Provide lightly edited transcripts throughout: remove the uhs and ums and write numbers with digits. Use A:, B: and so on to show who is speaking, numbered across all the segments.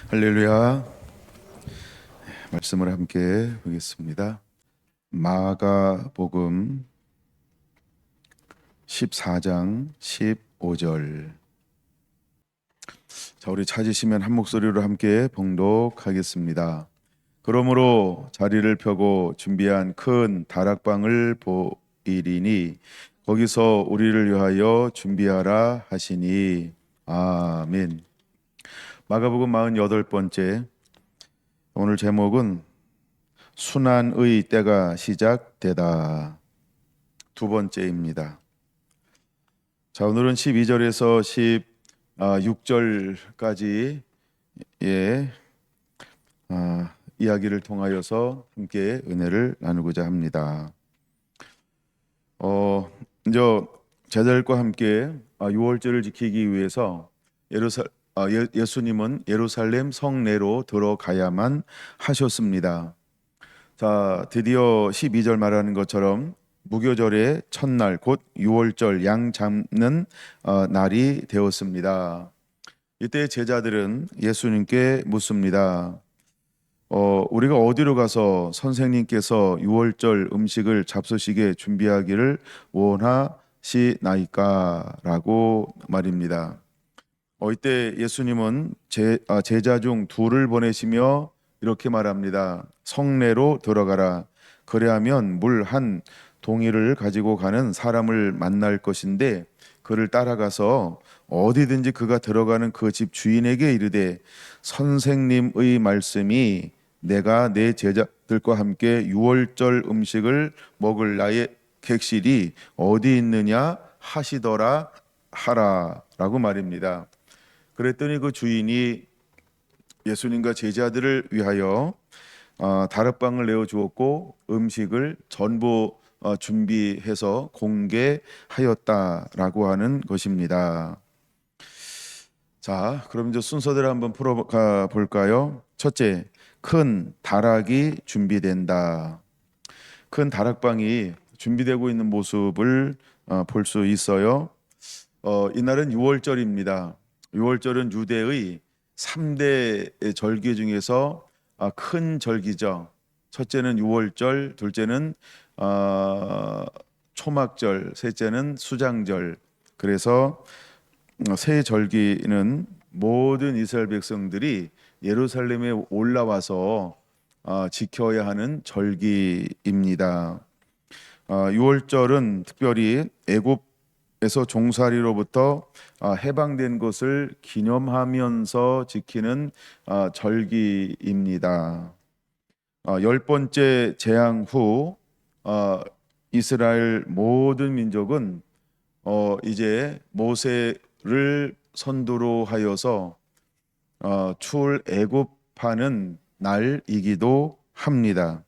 A: 할렐루야. 말씀을 함께 보겠습니다. 마가복음 14장 15절. 자, 우리 찾으시면 한 목소리로 함께 봉독하겠습니다. 그러므로 자리를 펴고 준비한 큰 다락방을 보이리니 거기서 우리를 위하여 준비하라 하시니. 아멘. 마가복음 48번째. 오늘 제목은 순환의 때가 시작되다. 두 번째입니다. 자, 오늘은 12절에서 16절까지 이야기를 통하여서 함께 은혜를 나누고자 합니다. 이제 제자들과 함께 유월절을 지키기 위해서 예수님은 예루살렘 성내로 들어가야만 하셨습니다. 자, 드디어 12절 말하는 것처럼 무교절의 첫날 곧 유월절 양 잡는 날이 되었습니다. 이때 제자들은 예수님께 묻습니다. 우리가 어디로 가서 선생님께서 유월절 음식을 잡수시게 준비하기를 원하시나이까? 라고 말입니다. 이때 예수님은 제자 중 둘을 보내시며 이렇게 말합니다. 성내로 들어가라. 그래야면 물 한 동이를 가지고 가는 사람을 만날 것인데 그를 따라가서 어디든지 그가 들어가는 그 집 주인에게 이르되 선생님의 말씀이 내가 내 제자들과 함께 유월절 음식을 먹을 나의 객실이 어디 있느냐 하시더라 하라라고 말입니다. 그랬더니 그 주인이 예수님과 제자들을 위하여 다락방을 내어 주었고 음식을 전부 준비해서 공개하였다라고 하는 것입니다. 자, 그럼 이제 순서대로 한번 풀어가 볼까요? 첫째, 큰 다락이 준비된다. 큰 다락방이 준비되고 있는 모습을 볼 수 있어요. 이날은 유월절입니다. 유월절은 유대의 3대 절기 중에서 큰 절기죠. 첫째는 유월절, 둘째는 초막절, 셋째는 수장절. 그래서 세 절기는 모든 이스라엘 백성들이 예루살렘에 올라와서 지켜야 하는 절기입니다. 유월절은 특별히 애굽에서 종살이로부터 해방된 것을 기념하면서 지키는 절기입니다. 열 번째 재앙 후 이스라엘 모든 민족은 이제 모세를 선두로 하여서 출애굽하는 날이기도 합니다.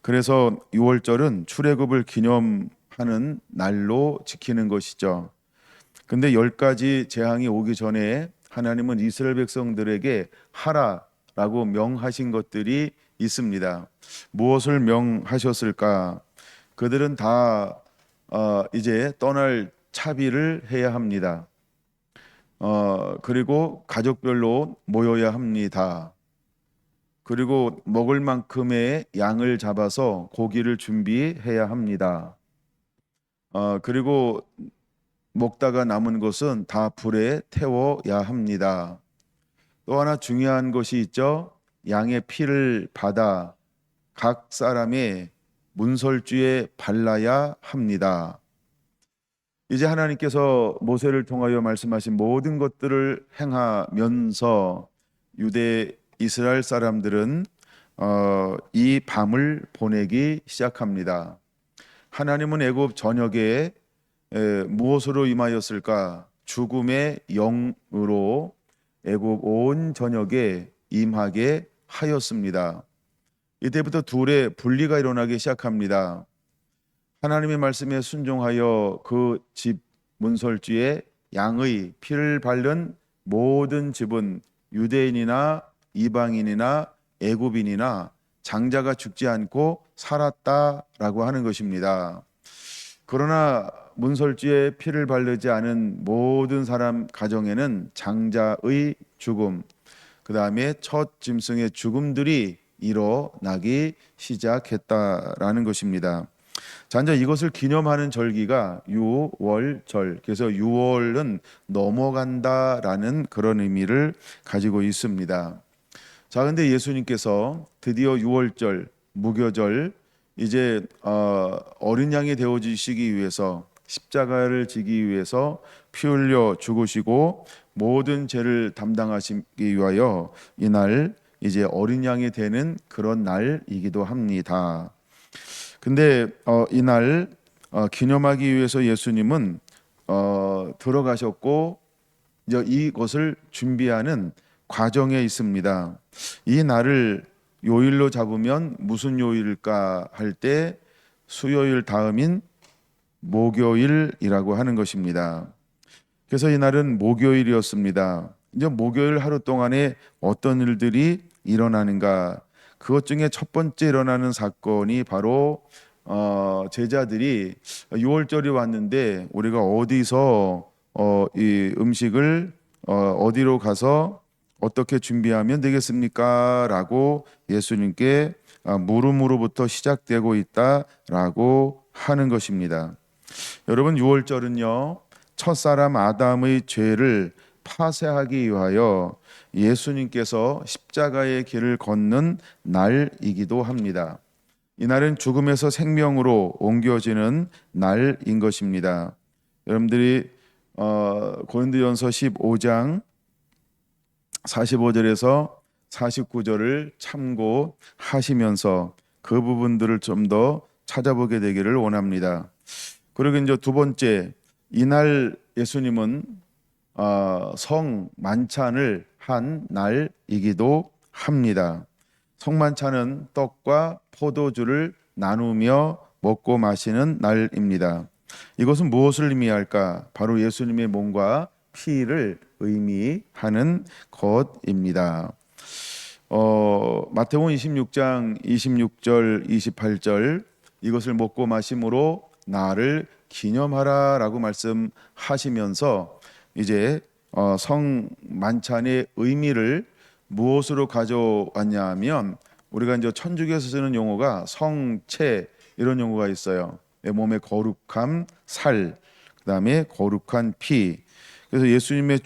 A: 그래서 유월절은 출애굽을 기념하는 날로 지키는 것이죠. 근데 10가지 재앙이 오기 전에 하나님은 이스라엘 백성들에게 하라라고 명하신 것들이 있습니다. 무엇을 명하셨을까? 그들은 다 이제 떠날 차비를 해야 합니다. 그리고 가족별로 모여야 합니다. 그리고 먹을 만큼의 양을 잡아서 고기를 준비해야 합니다. 그리고 먹다가 남은 것은 다 불에 태워야 합니다. 또 하나 중요한 것이 있죠. 양의 피를 받아 각 사람의 문설주에 발라야 합니다. 이제 하나님께서 모세를 통하여 말씀하신 모든 것들을 행하면서 유대 이스라엘 사람들은 이 밤을 보내기 시작합니다. 하나님은 애굽 전역에 무엇으로 임하였을까? 죽음의 영으로 애굽 온 전역에 임하게 하였습니다. 이때부터 둘의 분리가 일어나기 시작합니다. 하나님의 말씀에 순종하여 그 집 문설주에 양의 피를 바른 모든 집은 유대인이나 이방인이나 애굽인이나 장자가 죽지 않고 살았다라고 하는 것입니다. 그러나 문설주에 피를 바르지 않은 모든 사람 가정에는 장자의 죽음, 그 다음에 첫 짐승의 죽음들이 일어나기 시작했다라는 것입니다. 자, 이제 이것을 기념하는 절기가 유월절. 그래서 유월은 넘어간다라는 그런 의미를 가지고 있습니다. 자, 근데 예수님께서 드디어 유월절, 무교절, 이제 어린 양이 되어지시기 위해서 십자가를 지기 위해서 피 흘려 죽으시고 모든 죄를 담당하시기 위하여 이날 이제 어린 양이 되는 그런 날이기도 합니다. 근데 이날 기념하기 위해서 예수님은 들어가셨고 이제 이것을 준비하는 과정에 있습니다. 이 날을 요일로 잡으면 무슨 요일일까 할 때 수요일 다음인 목요일이라고 하는 것입니다. 그래서 이 날은 목요일이었습니다. 이제 목요일 하루 동안에 어떤 일들이 일어나는가? 그것 중에 첫 번째 일어나는 사건이 바로 제자들이 6월절이 왔는데 우리가 어디서 이 음식을 어디로 가서 어떻게 준비하면 되겠습니까? 라고 예수님께 물음으로부터 시작되고 있다라고 하는 것입니다. 여러분, 6월절은요 첫사람 아담의 죄를 파쇄하기 위하여 예수님께서 십자가의 길을 걷는 날이기도 합니다. 이날은 죽음에서 생명으로 옮겨지는 날인 것입니다. 여러분들이 고린도전서 15장 45절에서 49절을 참고하시면서 그 부분들을 좀 더 찾아보게 되기를 원합니다. 그리고 이제 두 번째, 이날 예수님은 성만찬을 한 날이기도 합니다. 성만찬은 떡과 포도주를 나누며 먹고 마시는 날입니다. 이것은 무엇을 의미할까? 바로 예수님의 몸과 피를 의미하는 것입니다. 마태복음 26장 26절 28절 이것을 먹고 마심으로 나를 기념하라라고 말씀하시면서 이제 성만찬의 의미를 무엇으로 가져왔냐 하면 우리가 이제 천주교에서 쓰는 용어가 성체 이런 용어가 있어요. 몸의 거룩함 살, 그다음에 거룩한 피. 그래서 예수님의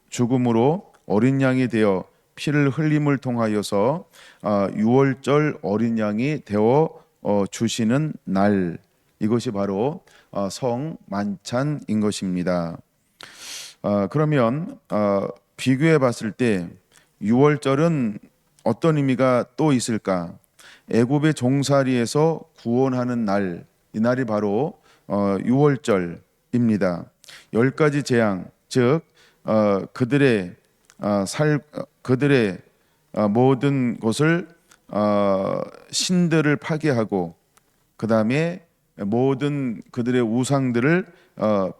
A: 죽음으로 어린 양이 되어 피를 흘림을 통하여서 유월절 어린 양이 되어 주시는 날, 이것이 바로 성만찬인 것입니다. 그러면 비교해 봤을 때 유월절은 어떤 의미가 또 있을까? 애굽의 종살이에서 구원하는 날, 이 날이 바로 유월절입니다. 10가지 재앙, 즉 그들의 모든 것을 신들을 파괴하고 그 다음에 모든 그들의 우상들을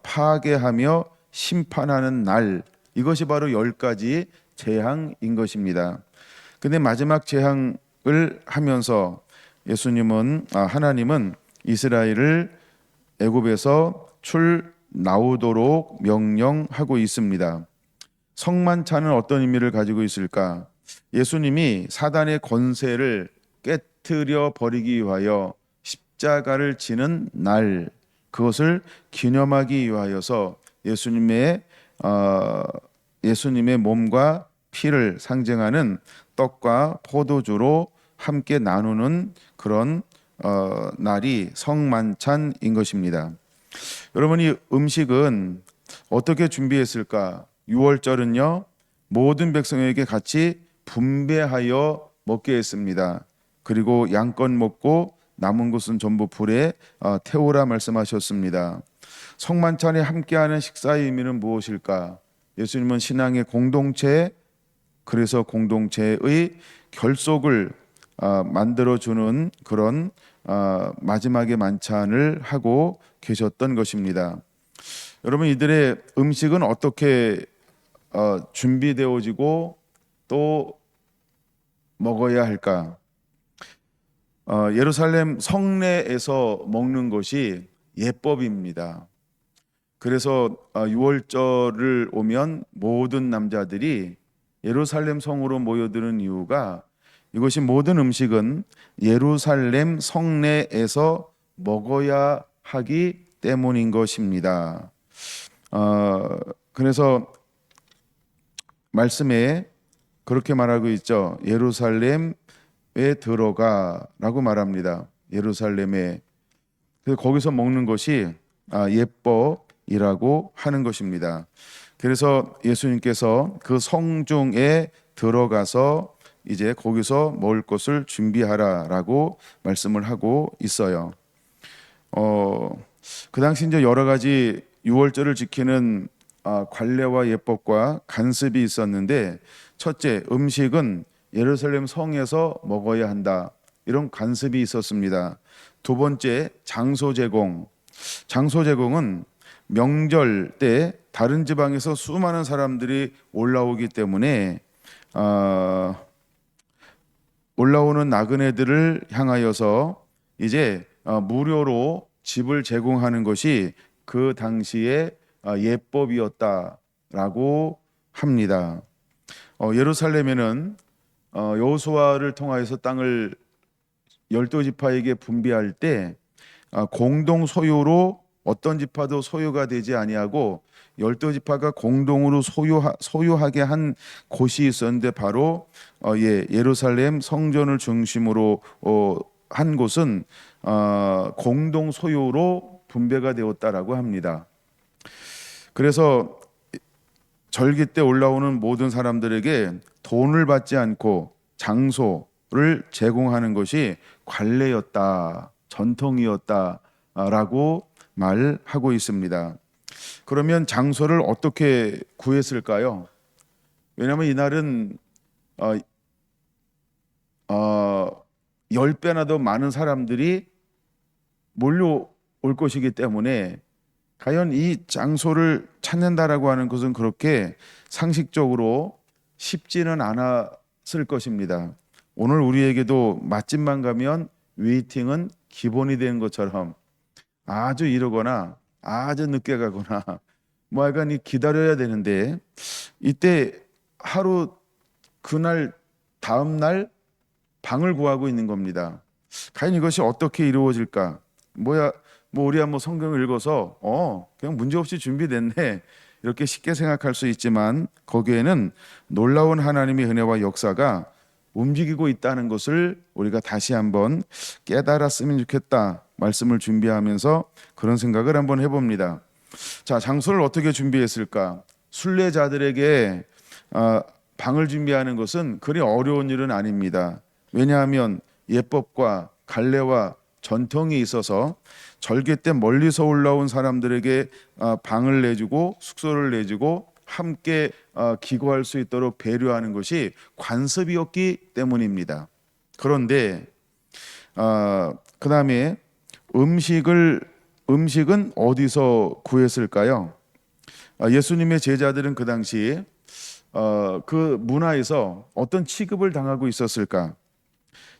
A: 파괴하며 심판하는 날, 이것이 바로 10가지 재앙인 것입니다. 근데 마지막 재앙을 하면서 하나님은 이스라엘을 애굽에서 나오도록 명령하고 있습니다. 성만찬은 어떤 의미를 가지고 있을까? 예수님이 사단의 권세를 깨트려 버리기 위하여 십자가를 지는 날, 그것을 기념하기 위하여서 예수님의 몸과 피를 상징하는 떡과 포도주로 함께 나누는 그런 날이 성만찬인 것입니다. 여러분, 이 음식은 어떻게 준비했을까? 6월절은요 모든 백성에게 같이 분배하여 먹게 했습니다. 그리고 양껏 먹고 남은 것은 전부 불에 태우라 말씀하셨습니다. 성만찬에 함께하는 식사의 의미는 무엇일까? 예수님은 신앙의 공동체, 그래서 공동체의 결속을 만들어주는 그런 마지막의 만찬을 하고 계셨던 것입니다. 여러분, 이들의 음식은 어떻게 준비되어지고 또 먹어야 할까? 예루살렘 성내에서 먹는 것이 예법입니다. 그래서 6월절을 오면 모든 남자들이 예루살렘 성으로 모여드는 이유가 이것이 모든 음식은 예루살렘 성내에서 먹어야 하기 때문인 것입니다. 그래서 말씀에 그렇게 말하고 있죠. 예루살렘에 들어가라고 말합니다. 예루살렘에. 그래서 거기서 먹는 것이 예법이라고 하는 것입니다. 그래서 예수님께서 그 성중에 들어가서 이제 거기서 먹을 것을 준비하라라고 말씀을 하고 있어요. 그 당시 이제 여러 가지 유월절을 지키는 관례와 예법과 간습이 있었는데, 첫째, 음식은 예루살렘 성에서 먹어야 한다, 이런 간습이 있었습니다. 두 번째, 장소 제공. 장소 제공은 명절 때 다른 지방에서 수많은 사람들이 올라오기 때문에 올라오는 나그네들을 향하여서 이제 무료로 집을 제공하는 것이 그 당시에 예법이었다라고 합니다. 예루살렘에는 여호수아를 통하여서 땅을 12지파에게 분배할 때 공동 소유로 어떤 지파도 소유가 되지 아니하고 12지파가 공동으로 소유하게 한 곳이 있었는데, 바로 예루살렘 성전을 중심으로 한 곳은 공동 소유로 분배가 되었다라고 합니다. 그래서 절기 때 올라오는 모든 사람들에게 돈을 받지 않고 장소를 제공하는 것이 관례였다, 전통이었다라고 말하고 있습니다. 그러면 장소를 어떻게 구했을까요? 왜냐하면 이날은 10배나 더 많은 사람들이 몰려올 것이기 때문에 과연 이 장소를 찾는다라고 하는 것은 그렇게 상식적으로 쉽지는 않았을 것입니다. 오늘 우리에게도 맛집만 가면 웨이팅은 기본이 된 것처럼 아주 이르거나 아주 늦게 가거나 뭐 약간 기다려야 되는데, 이때 하루 그날 다음 날 방을 구하고 있는 겁니다. 과연 이것이 어떻게 이루어질까? 뭐 우리야 성경을 읽어서 그냥 문제없이 준비됐네, 이렇게 쉽게 생각할 수 있지만, 거기에는 놀라운 하나님의 은혜와 역사가 움직이고 있다는 것을 우리가 다시 한번 깨달았으면 좋겠다, 말씀을 준비하면서 그런 생각을 한번 해봅니다. 자, 장소를 어떻게 준비했을까? 순례자들에게 방을 준비하는 것은 그리 어려운 일은 아닙니다. 왜냐하면 예법과 관례와 전통이 있어서 절기 때 멀리서 올라온 사람들에게 방을 내주고 숙소를 내주고 함께 기거할 수 있도록 배려하는 것이 관습이었기 때문입니다. 그런데 그 다음에 음식은 어디서 구했을까요? 예수님의 제자들은 그 당시 그 문화에서 어떤 취급을 당하고 있었을까?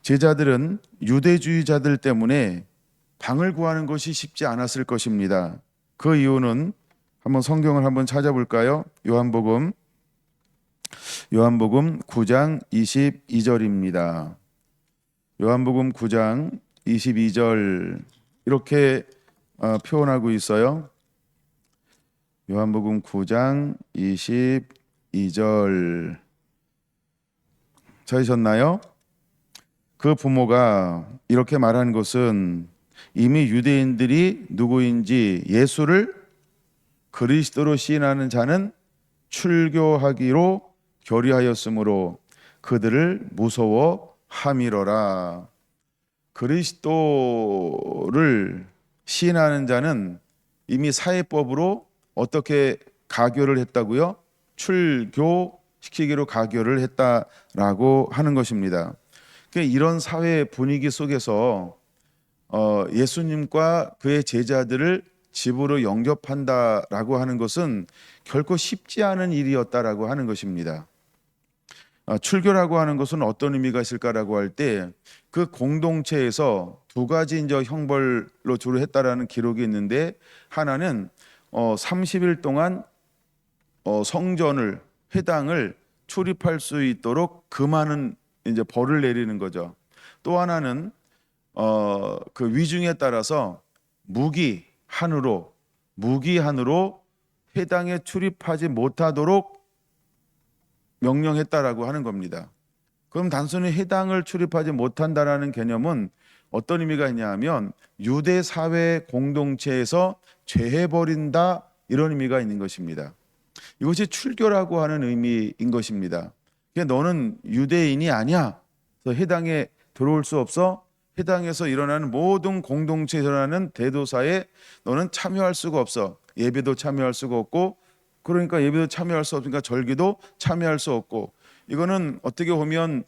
A: 제자들은 유대주의자들 때문에 방을 구하는 것이 쉽지 않았을 것입니다. 그 이유는 한번 성경을 한번 찾아볼까요? 요한복음 9장 22절입니다. 요한복음 9장 22절 이렇게 표현하고 있어요. 요한복음 9장 22절 찾으셨나요? 그 부모가 이렇게 말한 것은 이미 유대인들이 누구인지 예수를 그리스도로 시인하는 자는 출교하기로 결의하였으므로 그들을 무서워함이로라. 그리스도를 시인하는 자는 이미 사회법으로 어떻게 가교를 했다고요? 출교시키기로 가교를 했다라고 하는 것입니다. 그러니까 이런 사회 분위기 속에서 예수님과 그의 제자들을 집으로 영접한다라고 하는 것은 결코 쉽지 않은 일이었다라고 하는 것입니다. 출교라고 하는 것은 어떤 의미가 있을까라고 할 때, 그 공동체에서 두 가지 이제 형벌로 주로 했다라는 기록이 있는데, 하나는 30일 동안 성전을 회당을 출입할 수 있도록 그 많은 이제 벌을 내리는 거죠. 또 하나는 그 위중에 따라서 무기한으로 회당에 출입하지 못하도록 명령했다라고 하는 겁니다. 그럼 단순히 회당을 출입하지 못한다라는 개념은 어떤 의미가 있냐면 유대 사회 공동체에서 제해버린다, 이런 의미가 있는 것입니다. 이것이 출교라고 하는 의미인 것입니다. 그러니까 너는 유대인이 아니야, 그래서 회당에 들어올 수 없어, 회당에서 일어나는 모든 공동체에 일어나는 대도사에 너는 참여할 수가 없어. 예배도 참여할 수가 없고, 그러니까 예배도 참여할 수 없으니까 절기도 참여할 수 없고, 이거는 어떻게 보면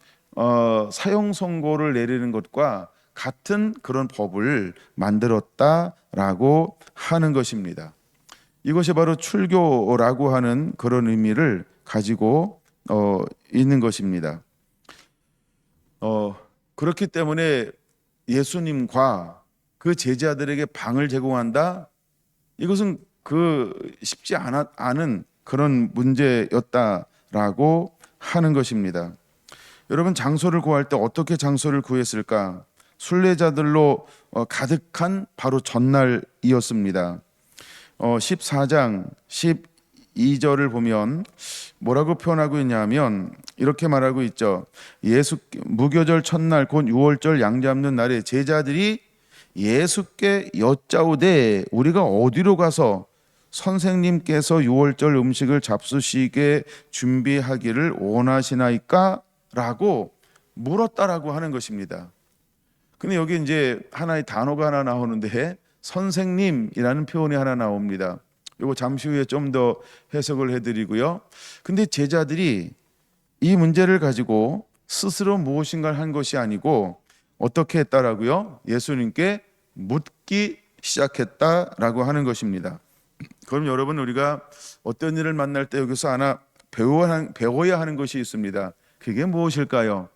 A: 사형 선고를 내리는 것과 같은 그런 법을 만들었다라고 하는 것입니다. 이것이 바로 출교라고 하는 그런 의미를 가지고 있는 것입니다. 그렇기 때문에 예수님과 그 제자들에게 방을 제공한다, 이것은 쉽지 않은 그런 문제였다라고 하는 것입니다. 여러분, 장소를 구할 때 어떻게 장소를 구했을까? 순례자들로 가득한 바로 전날이었습니다. 14장 12절을 보면 뭐라고 표현하고 있냐면 이렇게 말하고 있죠. 무교절 첫날 곧 유월절 양 잡는 날에 제자들이 예수께 여짜오되 우리가 어디로 가서 선생님께서 유월절 음식을 잡수시게 준비하기를 원하시나이까? 라고 물었다라고 하는 것입니다. 근데 여기 이제 하나의 단어가 하나 나오는데 선생님이라는 표현이 하나 나옵니다. 이거 잠시 후에 좀 더 해석을 해드리고요. 근데 제자들이 이 문제를 가지고 스스로 무엇인가를 한 것이 아니고 어떻게 했다라고요? 예수님께 묻기 시작했다라고 하는 것입니다. 그럼 여러분, 우리가 어떤 일을 만날 때 여기서 하나 배워야 하는 것이 있습니다. 그게 무엇일까요?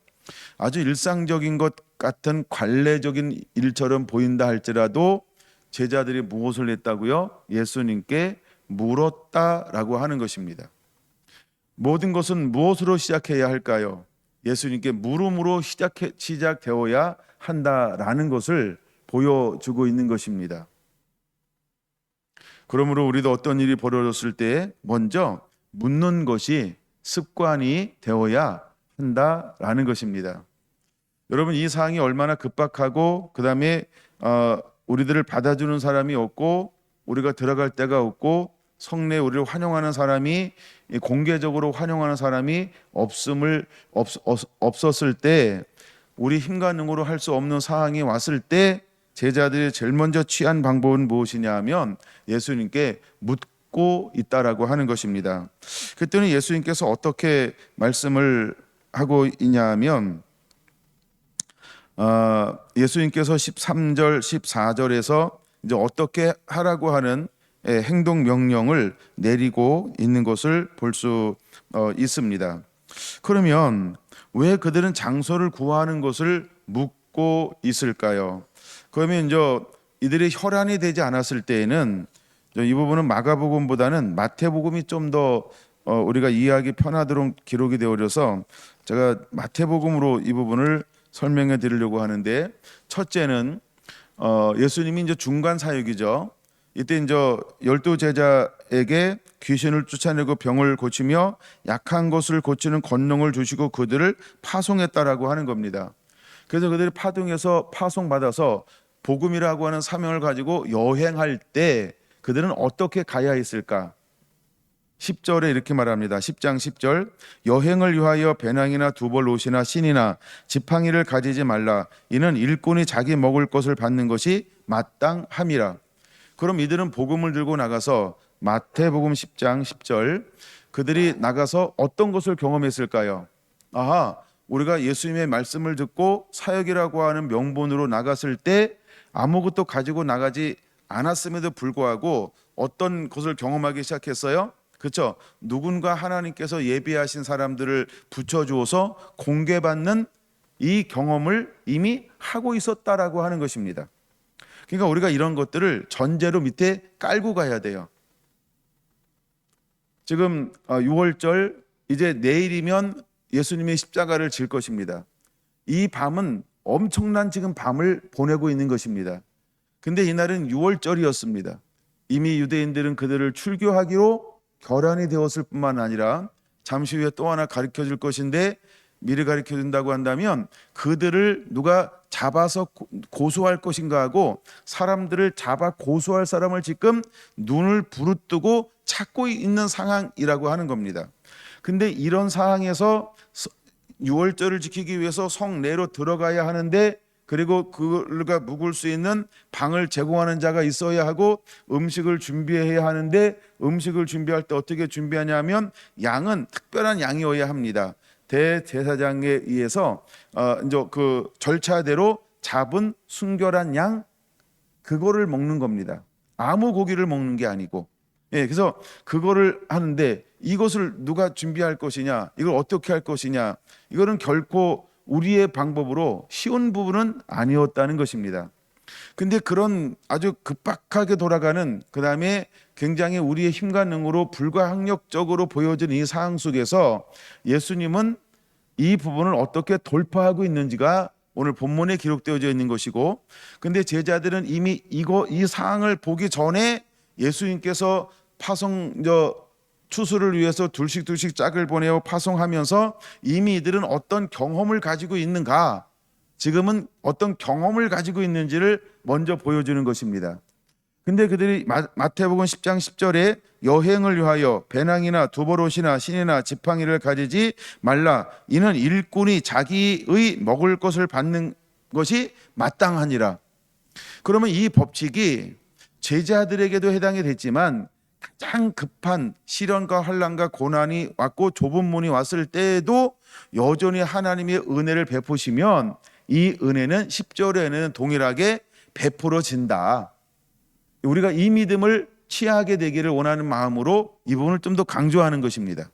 A: 아주 일상적인 것 같은 관례적인 일처럼 보인다 할지라도 제자들이 무엇을 했다고요? 예수님께 물었다라고 하는 것입니다. 모든 것은 무엇으로 시작해야 할까요? 예수님께 물음으로 시작되어야 한다라는 것을 보여주고 있는 것입니다. 그러므로 우리도 어떤 일이 벌어졌을 때 먼저 묻는 것이 습관이 되어야 한다라는 것입니다. 여러분, 이 사항이 얼마나 급박하고 그 다음에 우리들을 받아주는 사람이 없고 우리가 들어갈 데가 없고 성내에 우리를 환영하는 사람이, 공개적으로 환영하는 사람이 없었을 때, 우리 힘과 능으로 할 수 없는 상황이 왔을 때 제자들이 제일 먼저 취한 방법은 무엇이냐 하면 예수님께 묻고 있다라고 하는 것입니다. 그랬더니 예수님께서 어떻게 말씀을 하고 있냐 하면 예수님께서 13절 14절에서 이제 어떻게 하라고 하는 행동 명령을 내리고 있는 것을 볼 수 있습니다. 그러면 왜 그들은 장소를 구하는 것을 묻고 있을까요? 그러면 이제 이들이 혈안이 되지 않았을 때에는 이 부분은 마가복음보다는 마태복음이 좀 더 우리가 이해하기 편하도록 기록이 되어져서 제가 마태복음으로 이 부분을 설명해 드리려고 하는데, 첫째는 예수님이 이제 중간 사역이죠. 이때 이제 12제자에게 귀신을 쫓아내고 병을 고치며 약한 것을 고치는 권능을 주시고 그들을 파송했다라고 하는 겁니다. 그래서 그들이 파송받아서 복음이라고 하는 사명을 가지고 여행할 때 그들은 어떻게 가야 했을까? 10절에 이렇게 말합니다. 10장 10절, 여행을 위하여 배낭이나 두벌 옷이나 신이나 지팡이를 가지지 말라. 이는 일꾼이 자기 먹을 것을 받는 것이 마땅함이라. 그럼 이들은 복음을 들고 나가서 마태복음 10장 10절, 그들이 나가서 어떤 것을 경험했을까요? 우리가 예수님의 말씀을 듣고 사역이라고 하는 명분으로 나갔을 때 아무것도 가지고 나가지 않았음에도 불구하고 어떤 것을 경험하기 시작했어요? 그렇죠? 누군가 하나님께서 예비하신 사람들을 붙여주어서 공개받는 이 경험을 이미 하고 있었다라고 하는 것입니다. 그러니까 우리가 이런 것들을 전제로 밑에 깔고 가야 돼요. 지금 6월절 이제 내일이면 예수님의 십자가를 질 것입니다. 이 밤은 엄청난 지금 밤을 보내고 있는 것입니다. 근데 이날은 6월절이었습니다. 이미 유대인들은 그들을 출교하기로 결안이 되었을 뿐만 아니라 잠시 후에 또 하나 가르쳐 줄 것인데, 미리 가르쳐 준다고 한다면 그들을 누가 잡아서 고소할 것인가 하고 사람들을 잡아 고소할 사람을 지금 눈을 부릅뜨고 찾고 있는 상황이라고 하는 겁니다. 근데 이런 상황에서 6월절을 지키기 위해서 성내로 들어가야 하는데, 그리고 그가 묵을 수 있는 방을 제공하는 자가 있어야 하고 음식을 준비해야 하는데, 음식을 준비할 때 어떻게 준비하냐면 양은 특별한 양이어야 합니다. 대제사장에 의해서 이제 그 절차대로 잡은 순결한 양, 그거를 먹는 겁니다. 아무 고기를 먹는 게 아니고. 예, 그래서 그거를 하는데 이것을 누가 준비할 것이냐, 이걸 어떻게 할 것이냐, 이거는 결코 우리의 방법으로 쉬운 부분은 아니었다는 것입니다. 근데 그런 아주 급박하게 돌아가는, 그 다음에 굉장히 우리의 힘과 능으로 불가항력적으로 보여진 이 상황 속에서 예수님은 이 부분을 어떻게 돌파하고 있는지가 오늘 본문에 기록되어져 있는 것이고, 근데 제자들은 이미 이 상황을 보기 전에 예수님께서 추수를 위해서 둘씩 짝을 보내어 파송하면서 이미 이들은 어떤 경험을 가지고 있는가, 지금은 어떤 경험을 가지고 있는지를 먼저 보여주는 것입니다. 근데 그들이 마태복음 10장 10절에 여행을 위하여 배낭이나 두보롯이나 신이나 지팡이를 가지지 말라, 이는 일꾼이 자기의 먹을 것을 받는 것이 마땅하니라. 그러면 이 법칙이 제자들에게도 해당이 됐지만 가장 급한 시련과 환난과 고난이 왔고 좁은 문이 왔을 때에도 여전히 하나님의 은혜를 베푸시면 이 은혜는 10절에는 동일하게 베풀어진다. 우리가 이 믿음을 취하게 되기를 원하는 마음으로 이 부분을 좀 더 강조하는 것입니다.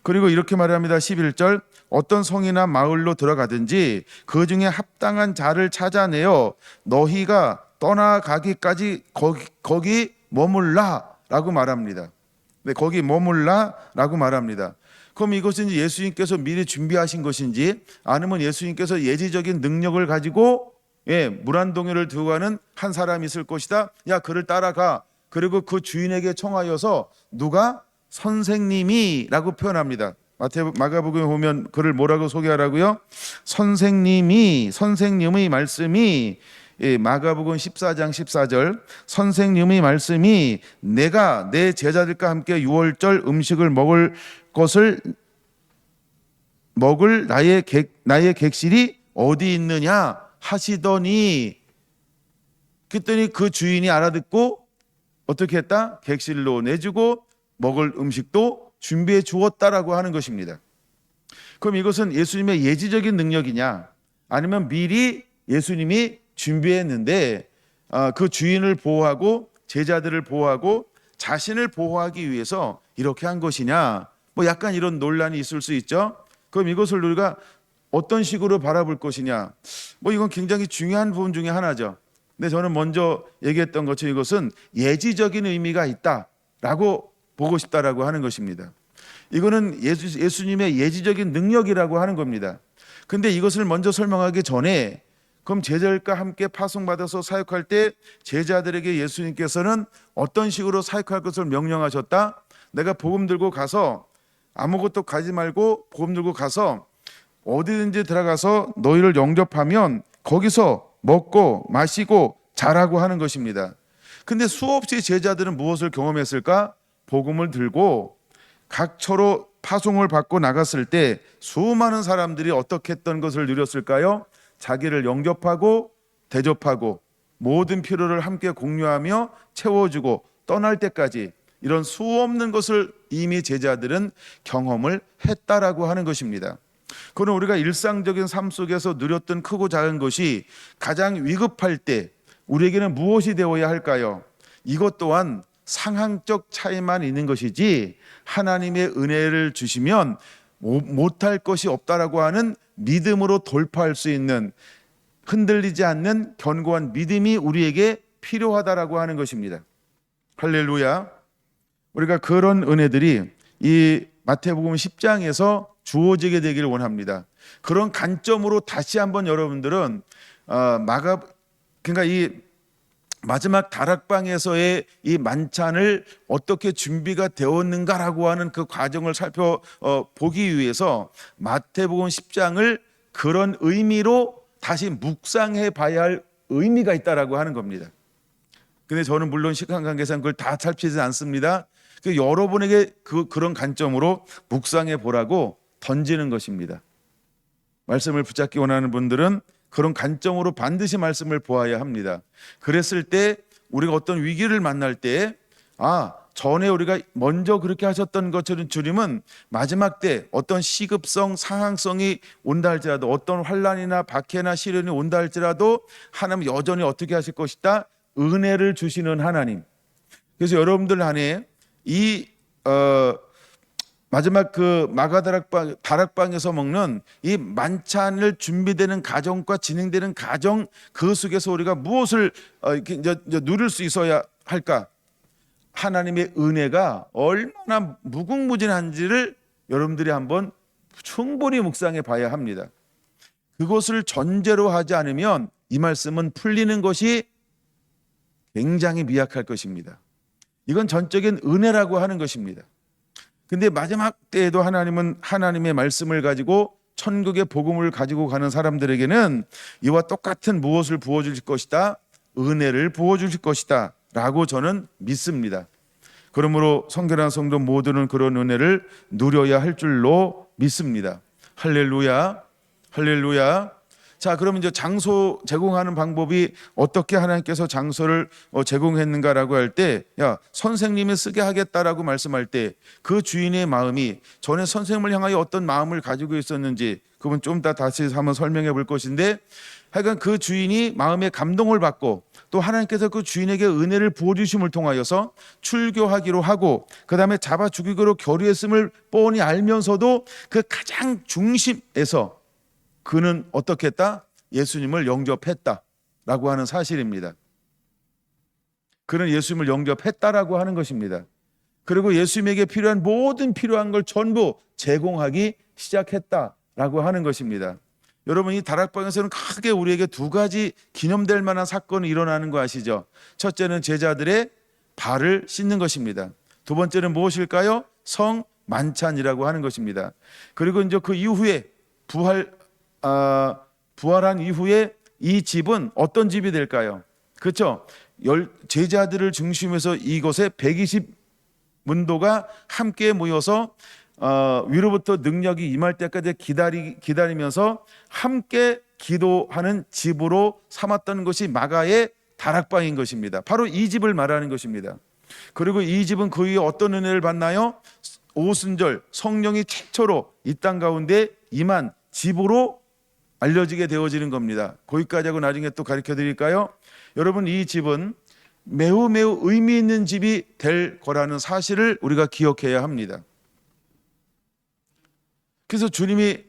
A: 그리고 이렇게 말합니다. 11절, 어떤 성이나 마을로 들어가든지 그 중에 합당한 자를 찾아내어 너희가 떠나가기까지 거기 머물라 라고 말합니다. 네, 거기 머물라 라고 말합니다. 그럼 이것은 예수님께서 미리 준비하신 것인지, 아니면 예수님께서 예지적인 능력을 가지고 물 한 동이를 두고 가는 한 사람이 있을 것이다, 야 그를 따라가, 그리고 그 주인에게 청하여서 누가 선생님이 라고 표현합니다. 마가복음에 보면 그를 뭐라고 소개하라고요? 선생님의 말씀이, 마가복음 14장 14절, 선생님의 말씀이 내가 내 제자들과 함께 유월절 음식을 먹을 나의 객실이 어디 있느냐 하시더니, 그랬더니 그 주인이 알아듣고 어떻게 했다? 객실로 내주고 먹을 음식도 준비해 주었다라고 하는 것입니다. 그럼 이것은 예수님의 예지적인 능력이냐, 아니면 미리 예수님이 준비했는데 그 주인을 보호하고 제자들을 보호하고 자신을 보호하기 위해서 이렇게 한 것이냐, 뭐 약간 이런 논란이 있을 수 있죠. 그럼 이것을 우리가 어떤 식으로 바라볼 것이냐, 뭐 이건 굉장히 중요한 부분 중에 하나죠. 근데 저는 먼저 얘기했던 것처럼 이것은 예지적인 의미가 있다라고 보고 싶다라고 하는 것입니다. 이거는 예수님의 예지적인 능력이라고 하는 겁니다. 근데 이것을 먼저 설명하기 전에, 그럼 제자들과 함께 파송받아서 사역할 때 제자들에게 예수님께서는 어떤 식으로 사역할 것을 명령하셨다? 내가 복음 들고 가서, 아무것도 가지 말고 복음 들고 가서 어디든지 들어가서 너희를 영접하면 거기서 먹고 마시고 자라고 하는 것입니다. 근데 수없이 제자들은 무엇을 경험했을까? 복음을 들고 각처로 파송을 받고 나갔을 때 수많은 사람들이 어떻게 했던 것을 누렸을까요? 자기를 영접하고 대접하고 모든 필요를 함께 공유하며 채워주고 떠날 때까지 이런 수없는 것을 이미 제자들은 경험을 했다라고 하는 것입니다. 그러나 우리가 일상적인 삶 속에서 누렸던 크고 작은 것이 가장 위급할 때 우리에게는 무엇이 되어야 할까요? 이것 또한 상황적 차이만 있는 것이지 하나님의 은혜를 주시면 못할 것이 없다라고 하는 믿음으로 돌파할 수 있는, 흔들리지 않는 견고한 믿음이 우리에게 필요하다라고 하는 것입니다. 할렐루야. 우리가 그런 은혜들이 이 마태복음 10장에서 주어지게 되기를 원합니다. 그런 관점으로 다시 한번 여러분들은 그러니까 이 마지막 다락방에서의 이 만찬을 어떻게 준비가 되었는가라고 하는 그 과정을 살펴보기 위해서 마태복음 10장을 그런 의미로 다시 묵상해 봐야 할 의미가 있다라고 하는 겁니다. 근데 저는 물론 시간 관계상 그걸 다 살피지 않습니다. 여러분에게 그런 관점으로 묵상해 보라고 던지는 것입니다. 말씀을 붙잡기 원하는 분들은 그런 관점으로 반드시 말씀을 보아야 합니다. 그랬을 때 우리가 어떤 위기를 만날 때 전에 우리가 먼저 그렇게 하셨던 것처럼 주님은 마지막 때 어떤 시급성, 상황성이 온다 할지라도 어떤 환난이나 박해나 시련이 온다 할지라도 하나님 여전히 어떻게 하실 것이다? 은혜를 주시는 하나님. 그래서 여러분들 안에 이 마지막 그 다락방에서 먹는 이 만찬을 준비되는 과정과 진행되는 과정 그 속에서 우리가 무엇을 이제 누릴 수 있어야 할까? 하나님의 은혜가 얼마나 무궁무진한지를 여러분들이 한번 충분히 묵상해 봐야 합니다. 그것을 전제로 하지 않으면 이 말씀은 풀리는 것이 굉장히 미약할 것입니다. 이건 전적인 은혜라고 하는 것입니다. 근데 마지막 때에도 하나님은 하나님의 말씀을 가지고 천국의 복음을 가지고 가는 사람들에게는 이와 똑같은 무엇을 부어주실 것이다? 은혜를 부어주실 것이다 라고 저는 믿습니다. 그러므로 성결한 성도 모두는 그런 은혜를 누려야 할 줄로 믿습니다. 할렐루야, 할렐루야. 자, 그러면 이제 장소 제공하는 방법이 어떻게 하나님께서 장소를 제공했는가라고 할 때, 선생님이 쓰게 하겠다라고 말씀할 때 그 주인의 마음이 전에 선생님을 향하여 어떤 마음을 가지고 있었는지 그건 좀 더 다시 한번 설명해 볼 것인데, 하여간 그 주인이 마음의 감동을 받고 또 하나님께서 그 주인에게 은혜를 부어주심을 통하여서 출교하기로 하고 그 다음에 잡아 죽이기로 결의했음을 뻔히 알면서도 그 가장 중심에서 그는 어떻게 했다? 예수님을 영접했다라고 하는 사실입니다. 그는 예수님을 영접했다라고 하는 것입니다. 그리고 예수님에게 필요한 걸 전부 제공하기 시작했다라고 하는 것입니다. 여러분, 이 다락방에서는 크게 우리에게 두 가지 기념될 만한 사건이 일어나는 거 아시죠? 첫째는 제자들의 발을 씻는 것입니다. 두 번째는 무엇일까요? 성만찬이라고 하는 것입니다. 그리고 이제 그 이후에 부활한 이후에 이 집은 어떤 집이 될까요? 그렇죠? 제자들을 중심해서 이곳에 120문도가 함께 모여서 위로부터 능력이 임할 때까지 기다리면서 함께 기도하는 집으로 삼았던 것이 마가의 다락방인 것입니다. 바로 이 집을 말하는 것입니다. 그리고 이 집은 그 위에 어떤 은혜를 받나요? 오순절 성령이 최초로 이 땅 가운데 임한 집으로 알려지게 되어지는 겁니다. 거기까지 하고 나중에 또 가르쳐 드릴까요? 여러분, 이 집은 매우 의미 있는 집이 될 거라는 사실을 우리가 기억해야 합니다. 그래서 주님이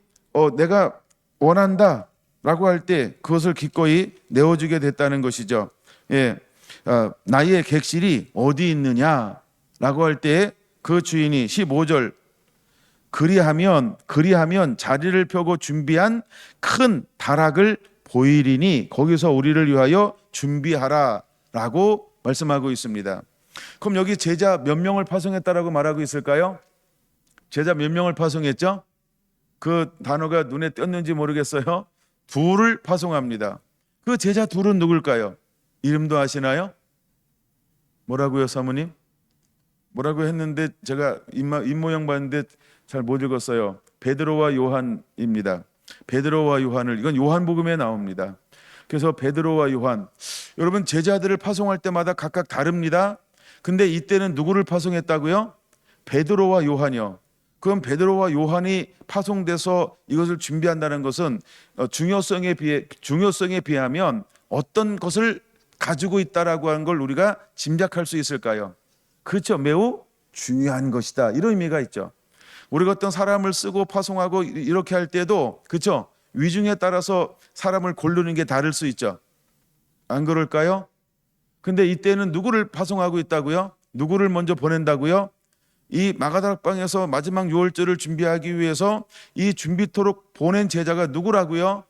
A: 내가 원한다 라고 할 때 그것을 기꺼이 내어주게 됐다는 것이죠. 나의 객실이 어디 있느냐 라고 할 때 그 주인이 15절 그리하면 자리를 펴고 준비한 큰 다락을 보이리니 거기서 우리를 위하여 준비하라 라고 말씀하고 있습니다. 그럼 여기 제자 몇 명을 파송했다라고 말하고 있을까요? 제자 몇 명을 파송했죠? 그 단어가 눈에 띄었는지 모르겠어요. 둘을 파송합니다. 그 제자 둘은 누굴까요? 이름도 아시나요? 뭐라고요, 사모님? 뭐라고 했는데 제가 입모양 봤는데 잘 못 읽었어요. 베드로와 요한입니다. 베드로와 요한을, 이건 요한복음에 나옵니다. 그래서 베드로와 요한, 여러분 제자들을 파송할 때마다 각각 다릅니다. 근데 이때는 누구를 파송했다고요? 베드로와 요한이요. 그럼 베드로와 요한이 파송돼서 이것을 준비한다는 것은 중요성에 비하면 어떤 것을 가지고 있다라고 하는 걸 우리가 짐작할 수 있을까요? 그렇죠. 매우 중요한 것이다. 이런 의미가 있죠. 우리가 어떤 사람을 쓰고 파송하고 이렇게 할 때도 그렇죠. 위중에 따라서 사람을 고르는 게 다를 수 있죠. 안 그럴까요? 근데 이때는 누구를 파송하고 있다고요? 누구를 먼저 보낸다고요? 이 마가다락방에서 마지막 유월절을 준비하기 위해서 이 준비토록 보낸 제자가 누구라고요?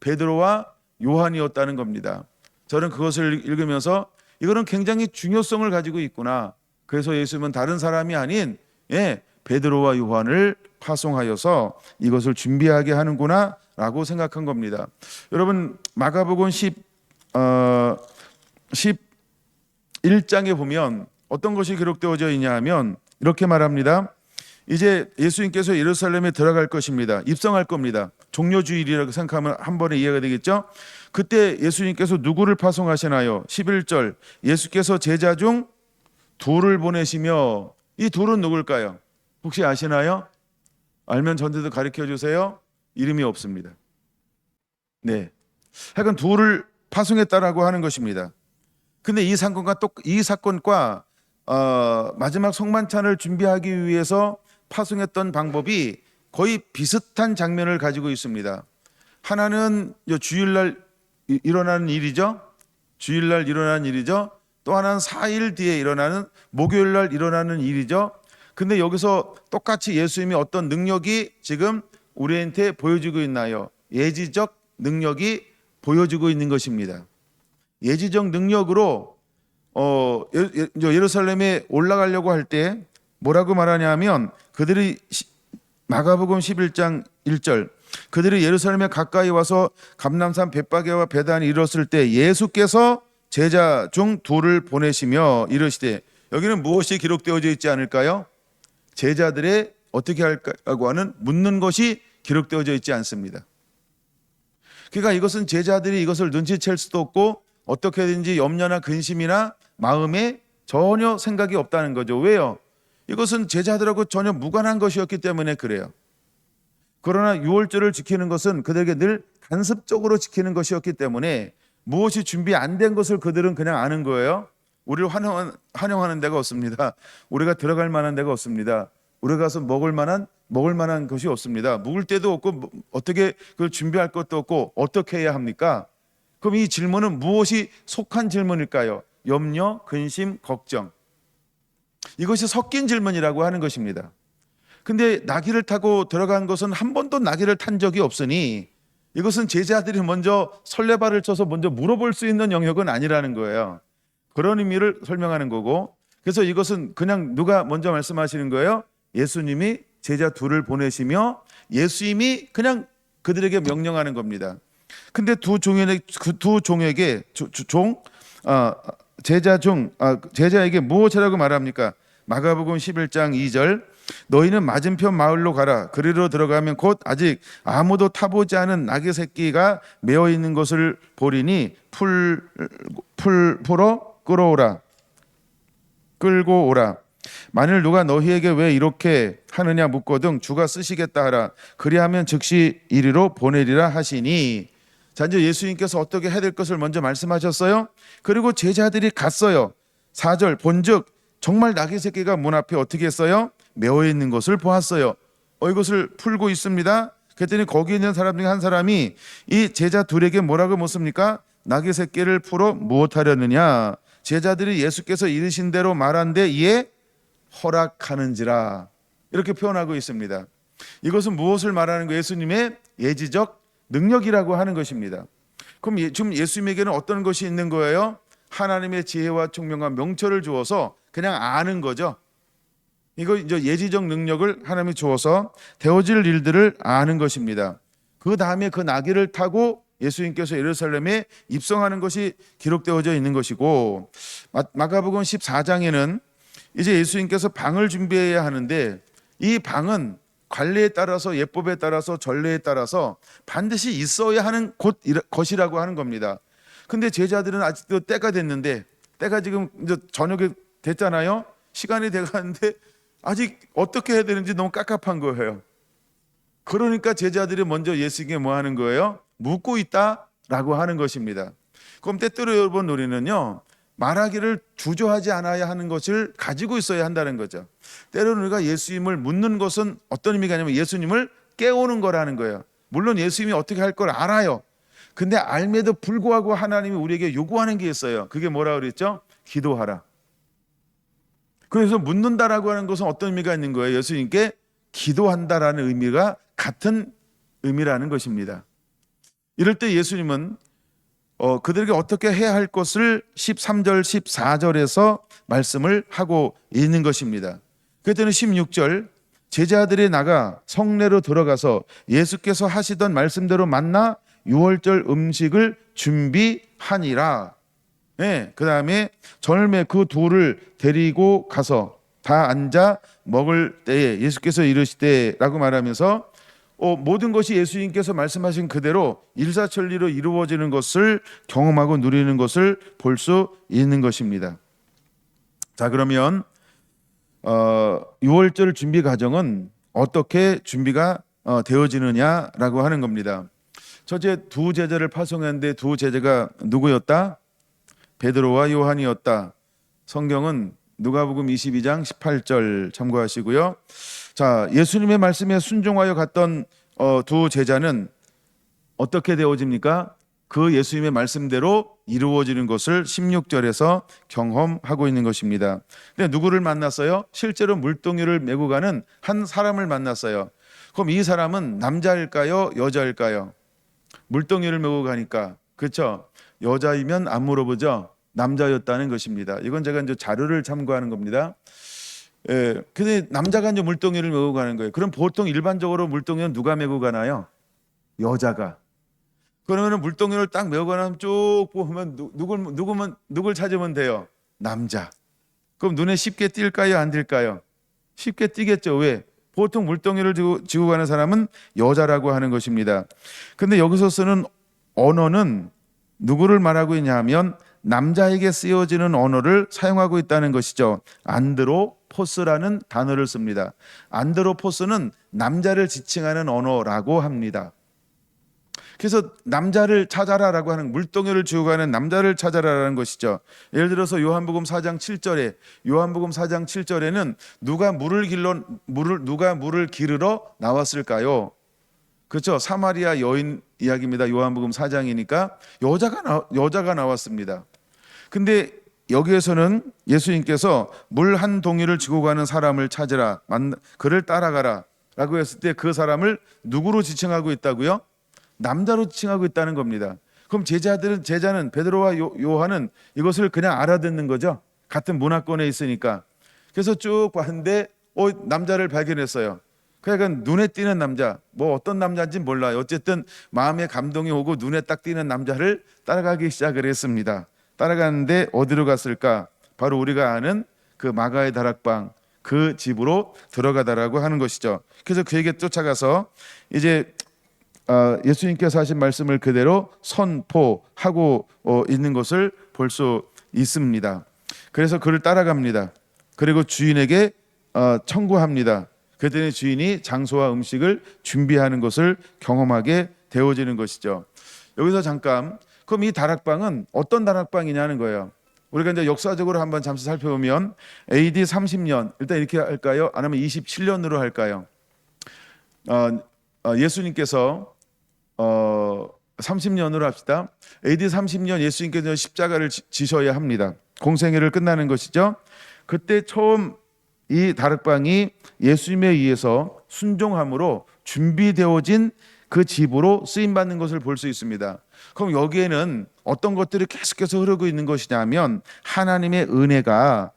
A: 베드로와 요한이었다는 겁니다. 저는 그것을 읽으면서 이거는 굉장히 중요성을 가지고 있구나. 그래서 예수님은 다른 사람이 아닌 베드로와 요한을 파송하여서 이것을 준비하게 하는구나 라고 생각한 겁니다. 여러분 마가복음 11장에 보면 어떤 것이 기록되어져 있냐 하면 이렇게 말합니다. 이제 예수님께서 예루살렘에 들어갈 것입니다. 입성할 겁니다. 종료주일이라고 생각하면 한 번에 이해가 되겠죠? 그때 예수님께서 누구를 파송하시나요? 11절 예수께서 제자 중 둘을 보내시며, 이 둘은 누굴까요? 혹시 아시나요? 알면 전대도 가르쳐 주세요. 이름이 없습니다. 네, 하여간 둘을 파송했다라고 하는 것입니다. 근데 이 사건과 마지막 성만찬을 준비하기 위해서 파송했던 방법이 거의 비슷한 장면을 가지고 있습니다. 하나는 주일날 일어나는 일이죠. 주일날 일어나는 일이죠. 또 하나는 4일 뒤에 일어나는 목요일날 일어나는 일이죠. 근데 여기서 똑같이 예수님이 어떤 능력이 지금 우리한테 보여주고 있나요? 예지적 능력이 보여주고 있는 것입니다. 예지적 능력으로 예루살렘에 올라가려고 할 때 뭐라고 말하냐면 그들이 마가복음 11장 1절 그들이 예루살렘에 가까이 와서 감람산 벳바게와 베단이 이뤘을 때 예수께서 제자 중 둘을 보내시며 이르시되, 여기는 무엇이 기록되어져 있지 않을까요? 제자들의 어떻게 할까라고 하는 묻는 것이 기록되어져 있지 않습니다. 그러니까 이것은 제자들이 이것을 눈치챌 수도 없고 어떻게든지 염려나 근심이나 마음에 전혀 생각이 없다는 거죠. 왜요? 이것은 제자들하고 전혀 무관한 것이었기 때문에 그래요. 그러나 유월절을 지키는 것은 그들에게 늘 간섭적으로 지키는 것이었기 때문에 무엇이 준비 안 된 것을 그들은 그냥 아는 거예요. 우리를 환영하는 데가 없습니다. 우리가 들어갈 만한 데가 없습니다. 우리가 가서 먹을 만한 것이 없습니다. 묵을 데도 없고 어떻게 그걸 준비할 것도 없고 어떻게 해야 합니까? 그럼 이 질문은 무엇이 속한 질문일까요? 염려, 근심, 걱정. 이것이 섞인 질문이라고 하는 것입니다. 근데 나귀를 타고 들어간 것은 한 번도 나귀를 탄 적이 없으니 이것은 제자들이 먼저 설레발을 쳐서 먼저 물어볼 수 있는 영역은 아니라는 거예요. 그런 의미를 설명하는 거고, 그래서 이것은 그냥 누가 먼저 말씀하시는 거예요? 예수님이 제자 둘을 보내시며 예수님이 그냥 그들에게 명령하는 겁니다. 근데 제자에게 무엇이라고 말합니까? 마가복음 11장 2절 너희는 맞은편 마을로 가라. 그리로 들어가면 곧 아직 아무도 타보지 않은 나귀 새끼가 메어 있는 것을 보리니 풀어 끌고 오라. 만일 누가 너희에게 왜 이렇게 하느냐 묻거든 주가 쓰시겠다 하라. 그리하면 즉시 이리로 보내리라 하시니. 자, 이제 예수님께서 어떻게 해야 될 것을 먼저 말씀하셨어요. 그리고 제자들이 갔어요. 4절 본즉 정말 나귀 새끼가 문 앞에 어떻게 했어요? 메어 있는 것을 보았어요. 이것을 풀고 있습니다. 그랬더니 거기 있는 사람 중에 한 사람이 이 제자 둘에게 뭐라고 묻습니까? 나귀 새끼를 풀어 무엇하려느냐? 제자들이 예수께서 이르신 대로 말한데 이에 허락하는지라, 이렇게 표현하고 있습니다. 이것은 무엇을 말하는 거예요? 예수님의 예지적 능력이라고 하는 것입니다. 그럼 지금 예수님에게는 어떤 것이 있는 거예요? 하나님의 지혜와 총명과 명철을 주어서 그냥 아는 거죠. 이거 이제 예지적 능력을 하나님이 주어서 되어질 일들을 아는 것입니다. 그 다음에 그 나귀를 타고 예수님께서 예루살렘에 입성하는 것이 기록되어져 있는 것이고, 마가복음 14장에는 이제 예수님께서 방을 준비해야 하는데 이 방은 관례에 따라서 예법에 따라서 전례에 따라서 반드시 있어야 하는 것이라고 하는 겁니다. 근데 제자들은 아직도 때가 됐는데, 때가 지금 이제 저녁에 됐잖아요. 시간이 돼가는데 아직 어떻게 해야 되는지 너무 깝깝한 거예요. 그러니까 제자들이 먼저 예수님께 뭐 하는 거예요? 묻고 있다라고 하는 것입니다. 그럼 때때로 여러분 우리는요, 말하기를 주저하지 않아야 하는 것을 가지고 있어야 한다는 거죠. 때로는 우리가 예수님을 묻는 것은 어떤 의미가 아니면 예수님을 깨우는 거라는 거예요. 물론 예수님이 어떻게 할 걸 알아요. 근데 알매도 불구하고 하나님이 우리에게 요구하는 게 있어요. 그게 뭐라 그랬죠? 기도하라. 그래서 묻는다라고 하는 것은 어떤 의미가 있는 거예요? 예수님께 기도한다라는 의미가 같은 의미라는 것입니다. 이럴 때 예수님은 그들에게 어떻게 해야 할 것을 13절, 14절에서 말씀을 하고 있는 것입니다. 그때는 16절, 제자들이 나가 성내로 들어가서 예수께서 하시던 말씀대로 만나 유월절 음식을 준비하니라. 네, 그 다음에 젊에 그 둘을 데리고 가서 다 앉아 먹을 때에 예수께서 이르시되라고 말하면서 모든 것이 예수님께서 말씀하신 그대로 일사천리로 이루어지는 것을 경험하고 누리는 것을 볼 수 있는 것입니다. 자, 그러면 6월절 준비 과정은 어떻게 준비가 되어지느냐라고 하는 겁니다. 첫째, 두 제자를 파송했는데 두 제자가 누구였다? 베드로와 요한이었다. 성경은 누가복음 22장 18절 참고하시고요. 자, 예수님의 말씀에 순종하여 갔던 두 제자는 어떻게 되어집니까? 그 예수님의 말씀대로 이루어지는 것을 16절에서 경험하고 있는 것입니다. 근데 누구를 만났어요? 실제로 물동이를 메고 가는 한 사람을 만났어요. 그럼 이 사람은 남자일까요? 여자일까요? 물동이를 메고 가니까, 그렇죠? 여자이면 안 물어보죠. 남자였다는 것입니다. 이건 제가 이제 자료를 참고하는 겁니다. 근데 남자가 이제 물동이를 메고 가는 거예요. 그럼 보통 일반적으로 물동이는 누가 메고 가나요? 여자가. 그러면 물동이를 딱 메고 가면 쭉 보면 누굴 찾으면 돼요? 남자. 그럼 눈에 쉽게 띌까요? 안 띌까요? 쉽게 띄겠죠. 왜? 보통 물동이를 지고 가는 사람은 여자라고 하는 것입니다. 근데 여기서 쓰는 언어는 누구를 말하고 있냐 하면 남자에게 쓰여지는 언어를 사용하고 있다는 것이죠. 안드로포스라는 단어를 씁니다. 안드로포스는 남자를 지칭하는 언어라고 합니다. 그래서 남자를 찾아라라고 하는, 물동이를 지고 가는 남자를 찾아라라는 것이죠. 예를 들어서 요한복음 4장 7절에는 누가 물을 기르러 나왔을까요? 그렇죠. 사마리아 여인 이야기입니다. 요한복음 4장이니까 여자가 나왔습니다. 근데 여기에서는 예수님께서 물 한 동이를 지고 가는 사람을 찾으라, 그를 따라가라 라고 했을 때 그 사람을 누구로 지칭하고 있다고요? 남자로 지칭하고 있다는 겁니다. 그럼 제자는 베드로와 요한은 이것을 그냥 알아듣는 거죠. 같은 문화권에 있으니까. 그래서 쭉 봤는데 남자를 발견했어요. 그러니까 눈에 띄는 남자, 뭐 어떤 남자인지 몰라요. 어쨌든 마음에 감동이 오고 눈에 딱 띄는 남자를 따라가기 시작을 했습니다. 따라가는데 어디로 갔을까? 바로 우리가 아는 그 마가의 다락방, 그 집으로 들어가다라고 하는 것이죠. 그래서 그에게 쫓아가서 이제 예수님께서 하신 말씀을 그대로 선포하고 있는 것을 볼 수 있습니다. 그래서 그를 따라갑니다. 그리고 주인에게 청구합니다. 그랬더니 주인이 장소와 음식을 준비하는 것을 경험하게 되어지는 것이죠. 여기서 잠깐, 그럼 이 다락방은 어떤 다락방이냐는 거예요. 우리가 이제 역사적으로 한번 잠시 살펴보면 AD 30년, 일단 이렇게 할까요? 아니면 27년으로 할까요? 예수님께서 30년으로 합시다. AD 30년 예수님께서 십자가를 지셔야 합니다. 공생애를 끝나는 것이죠. 그때 처음 이 다락방이 예수님에 의해서 순종함으로 준비되어진 그 집으로 쓰임받는 것을 볼 수 있습니다. 그럼 여기에는 어떤 것들이 계속해서 흐르고 있는 것이냐면 하나님의 은혜가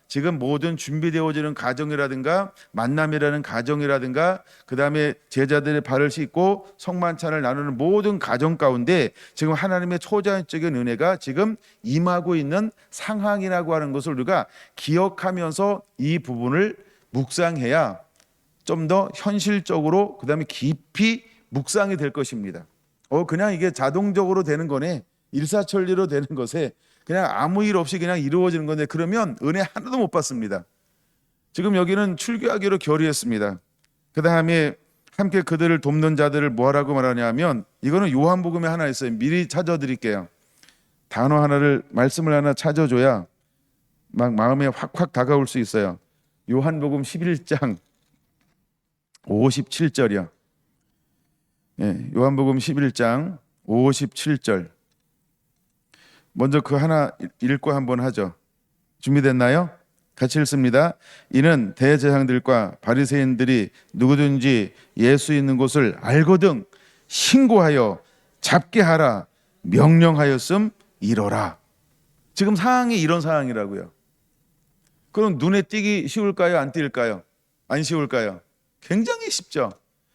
A: 지금 모든 준비되어지는 가정이라든가 만남이라는 가정이라든가 그 다음에 제자들의 발을 씻고 성만찬을 나누는 모든 가정 가운데 지금 하나님의 초자연적인 은혜가 지금 임하고 있는 상황이라고 하는 것을 우리가 기억하면서 이 부분을 묵상해야 좀 더 현실적으로 그 다음에 깊이 묵상이 될 것입니다. 그냥 이게 자동적으로 되는 거네, 일사천리로 되는 것에 그냥 아무 일 없이 그냥 이루어지는 건데 그러면 은혜 하나도 못 받습니다. 지금 여기는 출교하기로 결의했습니다. 그 다음에 함께 그들을 돕는 자들을 뭐하라고 말하냐면 이거는 요한복음에 하나 있어요. 미리 찾아드릴게요. 단어 하나를, 말씀을 하나 찾아줘야 막 마음에 확확 다가올 수 있어요. 요한복음 11장 57절이요. 요한복음 11장 57절. 먼저 그 하나 읽고 한번 하죠. 준비됐나요? 같이 읽습니다. 이는 대제사장들과 바리새인들이 누구든지 예수 있는 곳을 알거든 신고하여 잡게 하라 명령하였음 이러라. 지금 상황이 이런 상황이라고요. 그럼 눈에 띄기 쉬울까요? 안 띄일까요? 안 쉬울까요? 굉장히 쉽죠.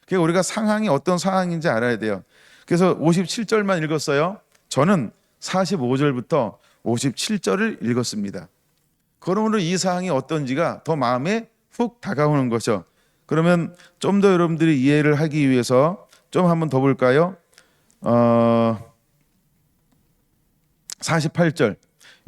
A: 그러니까 우리가 상황이 어떤 상황인지 알아야 돼요. 그래서 57절만 읽었어요. 저는 45절부터 57절을 읽었습니다. 그러므로 이 상황이 어떤지가 더 마음에 훅 다가오는 거죠. 그러면 좀 더 여러분들이 이해를 하기 위해서 좀 한번 더 볼까요? 48절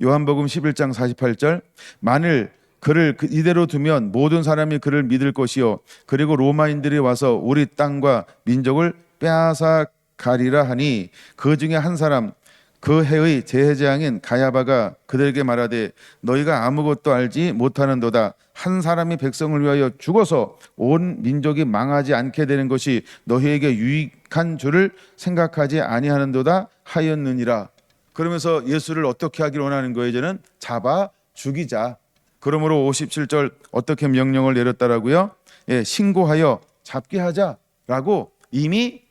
A: 요한복음 11장 48절 만일 그를 이대로 두면 모든 사람이 그를 믿을 것이요 그리고 로마인들이 와서 우리 땅과 민족을 빼앗아 가리라 하니 그 중에 한 사람 그 해의 대제사장인 가야바가 그들에게 말하되 너희가 아무것도 알지 못하는도다. 한 사람이 백성을 위하여 죽어서 온 민족이 망하지 않게 되는 것이 너희에게 유익한 줄을 생각하지 아니하는도다 하였느니라. 그러면서 예수를 어떻게 하기를 원하는 거예요? 이제는 잡아 죽이자. 그러므로 57절 어떻게 명령을 내렸다라고요? 예, 신고하여 잡게 하자라고 이미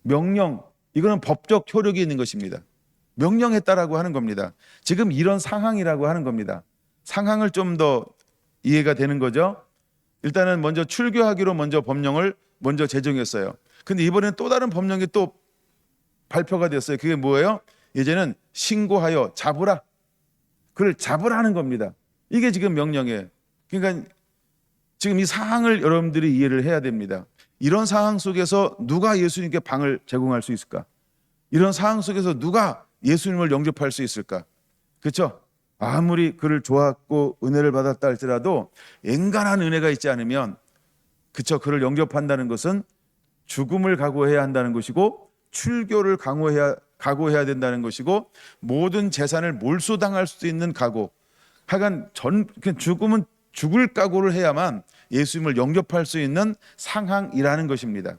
A: 명령, 이거는 법적 효력이 있는 것입니다. 명령했다라고 하는 겁니다. 지금 이런 상황이라고 하는 겁니다. 상황을 좀 더 이해가 되는 거죠. 일단은 먼저 출교하기로 먼저 법령을 먼저 제정했어요. 근데 이번에는 또 다른 법령이 또 발표가 됐어요. 그게 뭐예요? 이제는 신고하여 잡으라. 그를 잡으라는 겁니다. 이게 지금 명령이에요. 그러니까 지금 이 상황을 여러분들이 이해를 해야 됩니다. 이런 상황 속에서 누가 예수님께 방을 제공할 수 있을까? 이런 상황 속에서 누가 예수님을 영접할 수 있을까? 그렇죠? 아무리 그를 좋아하고 은혜를 받았다 할지라도 엔간한 은혜가 있지 않으면 그렇죠? 그를 영접한다는 것은 죽음을 각오해야 한다는 것이고 출교를 각오해야 된다는 것이고 모든 재산을 몰수당할 수 있는 각오. 하여간 죽음은 죽을 각오를 해야만 예수님을 영접할 수 있는 상황이라는 것입니다.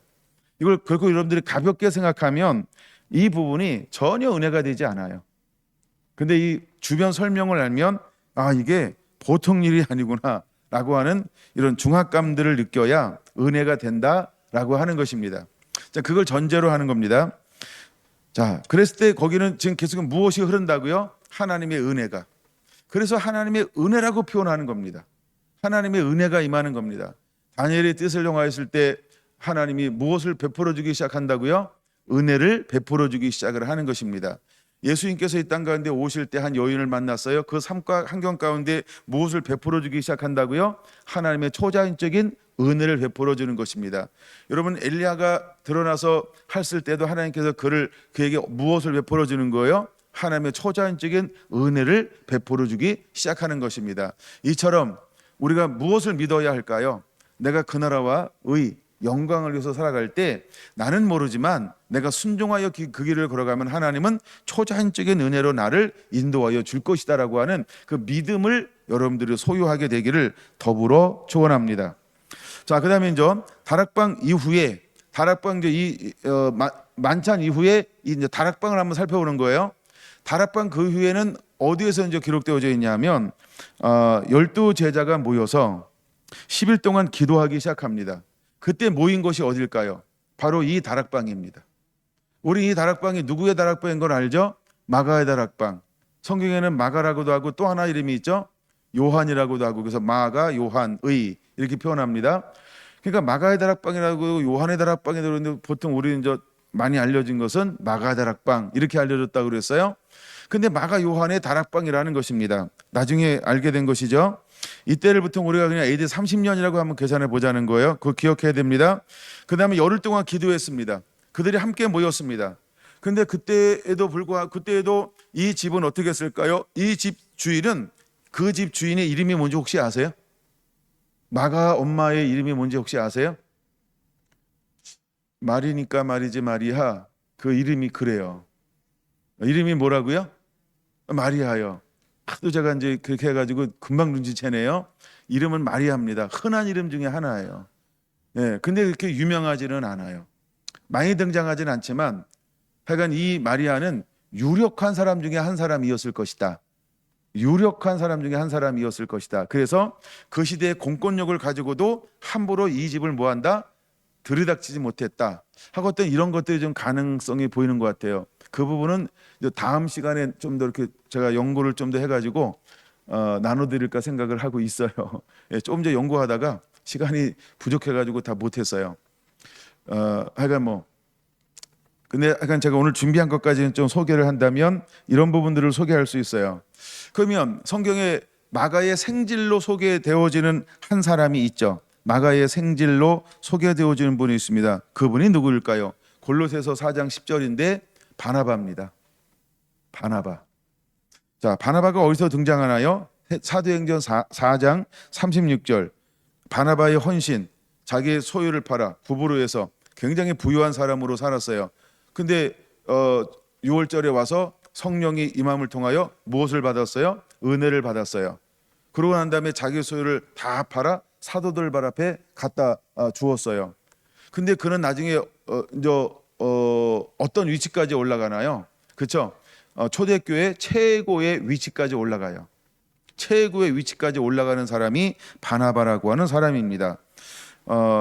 A: 이걸 결국 여러분들이 가볍게 생각하면 이 부분이 전혀 은혜가 되지 않아요. 근데 이 주변 설명을 알면 아 이게 보통 일이 아니구나 라고 하는 이런 중압감들을 느껴야 은혜가 된다라고 하는 것입니다. 자, 그걸 전제로 하는 겁니다. 자, 그랬을 때 거기는 지금 계속 무엇이 흐른다고요? 하나님의 은혜가. 그래서 하나님의 은혜라고 표현하는 겁니다. 하나님의 은혜가 임하는 겁니다. 다니엘의 뜻을 영화했을 때 하나님이 무엇을 베풀어 주기 시작한다고요? 은혜를 베풀어 주기 시작을 하는 것입니다. 예수님께서 이 땅 가운데 오실 때 한 여인을 만났어요. 그 삶과 환경 가운데 무엇을 베풀어 주기 시작한다고요? 하나님의 초자연적인 은혜를 베풀어 주는 것입니다. 여러분 엘리야가 드러나서 했을 때도 하나님께서 그에게 무엇을 베풀어 주는 거예요? 하나님의 초자연적인 은혜를 베풀어 주기 시작하는 것입니다. 이처럼 우리가 무엇을 믿어야 할까요? 내가 그 나라와 의 영광을 위해서 살아갈 때 나는 모르지만 내가 순종하여 그 길을 걸어가면 하나님은 초자연적인 은혜로 나를 인도하여 줄 것이다라고 하는 그 믿음을 여러분들이 소유하게 되기를 더불어 축원합니다. 자, 그다음에 이제 다락방 이후에 만찬 이후에 이제 다락방을 한번 살펴보는 거예요. 다락방 그 후에는 어디에서 이제 기록되어져 있냐면 12 제자가 모여서 10일 동안 기도하기 시작합니다. 그때 모인 것이 어딜까요? 바로 이 다락방입니다. 우리 이 다락방이 누구의 다락방인 걸 알죠? 마가의 다락방. 성경에는 마가라고도 하고 또 하나 이름이 있죠? 요한이라고도 하고 그래서 마가, 요한의 이렇게 표현합니다. 그러니까 마가의 다락방이라고 요한의 다락방이 들었는데 보통 우리는 이제 많이 알려진 것은 마가 다락방 이렇게 알려졌다고 그랬어요. 근데 마가 요한의 다락방이라는 것입니다. 나중에 알게 된 것이죠. 이때를 보통 우리가 그냥 AD 30년이라고 한번 계산해 보자는 거예요. 그거 기억해야 됩니다. 그 다음에 열흘 동안 기도했습니다. 그들이 함께 모였습니다. 근데 그때에도 불구하고 그때에도 이 집은 어떻게 했을까요? 이 집 주인은 그 집 주인의 이름이 뭔지 혹시 아세요? 마가 엄마의 이름이 뭔지 혹시 아세요? 말이니까 말이지 마리아. 그 이름이 그래요. 이름이 뭐라고요? 마리아요. 하도 제가 이제 그렇게 해가지고 금방 눈치채네요. 이름은 마리아입니다. 흔한 이름 중에 하나예요. 예, 근데 그렇게 유명하지는 않아요. 많이 등장하지는 않지만 하여간 이 마리아는 유력한 사람 중에 한 사람이었을 것이다. 유력한 사람 중에 한 사람이었을 것이다. 그래서 그 시대의 공권력을 가지고도 함부로 이 집을 뭐한다? 들이닥치지 못했다 하고 어떤 이런 것들이 좀 가능성이 보이는 것 같아요. 그 부분은 다음 시간에 좀 더 이렇게 제가 연구를 좀 더 해가지고 나눠드릴까 생각을 하고 있어요. 예, 조금 전 연구하다가 시간이 부족해가지고 다 못했어요. 하여간 뭐 근데 약간 제가 오늘 준비한 것까지는 좀 소개를 한다면 이런 부분들을 소개할 수 있어요. 그러면 성경에 마가의 생질로 소개되어지는 한 사람이 있죠. 마가의 생질로 소개되어지는 분이 있습니다. 그분이 누구일까요? 골로새서 4장 10절인데 바나바입니다. 바나바. 자, 바나바가 어디서 등장하나요? 사도행전 4장 36절. 바나바의 헌신, 자기의 소유를 팔아 구부로에서 굉장히 부유한 사람으로 살았어요. 근데 6월절에 와서 성령이 임함을 통하여 무엇을 받았어요? 은혜를 받았어요. 그러고 난 다음에 자기 소유를 다 팔아 사도들 발 앞에 갖다 주었어요. 근데 그는 나중에 어떤 위치까지 올라가나요? 그렇죠? 초대교회 최고의 위치까지 올라가요. 최고의 위치까지 올라가는 사람이 바나바라고 하는 사람입니다.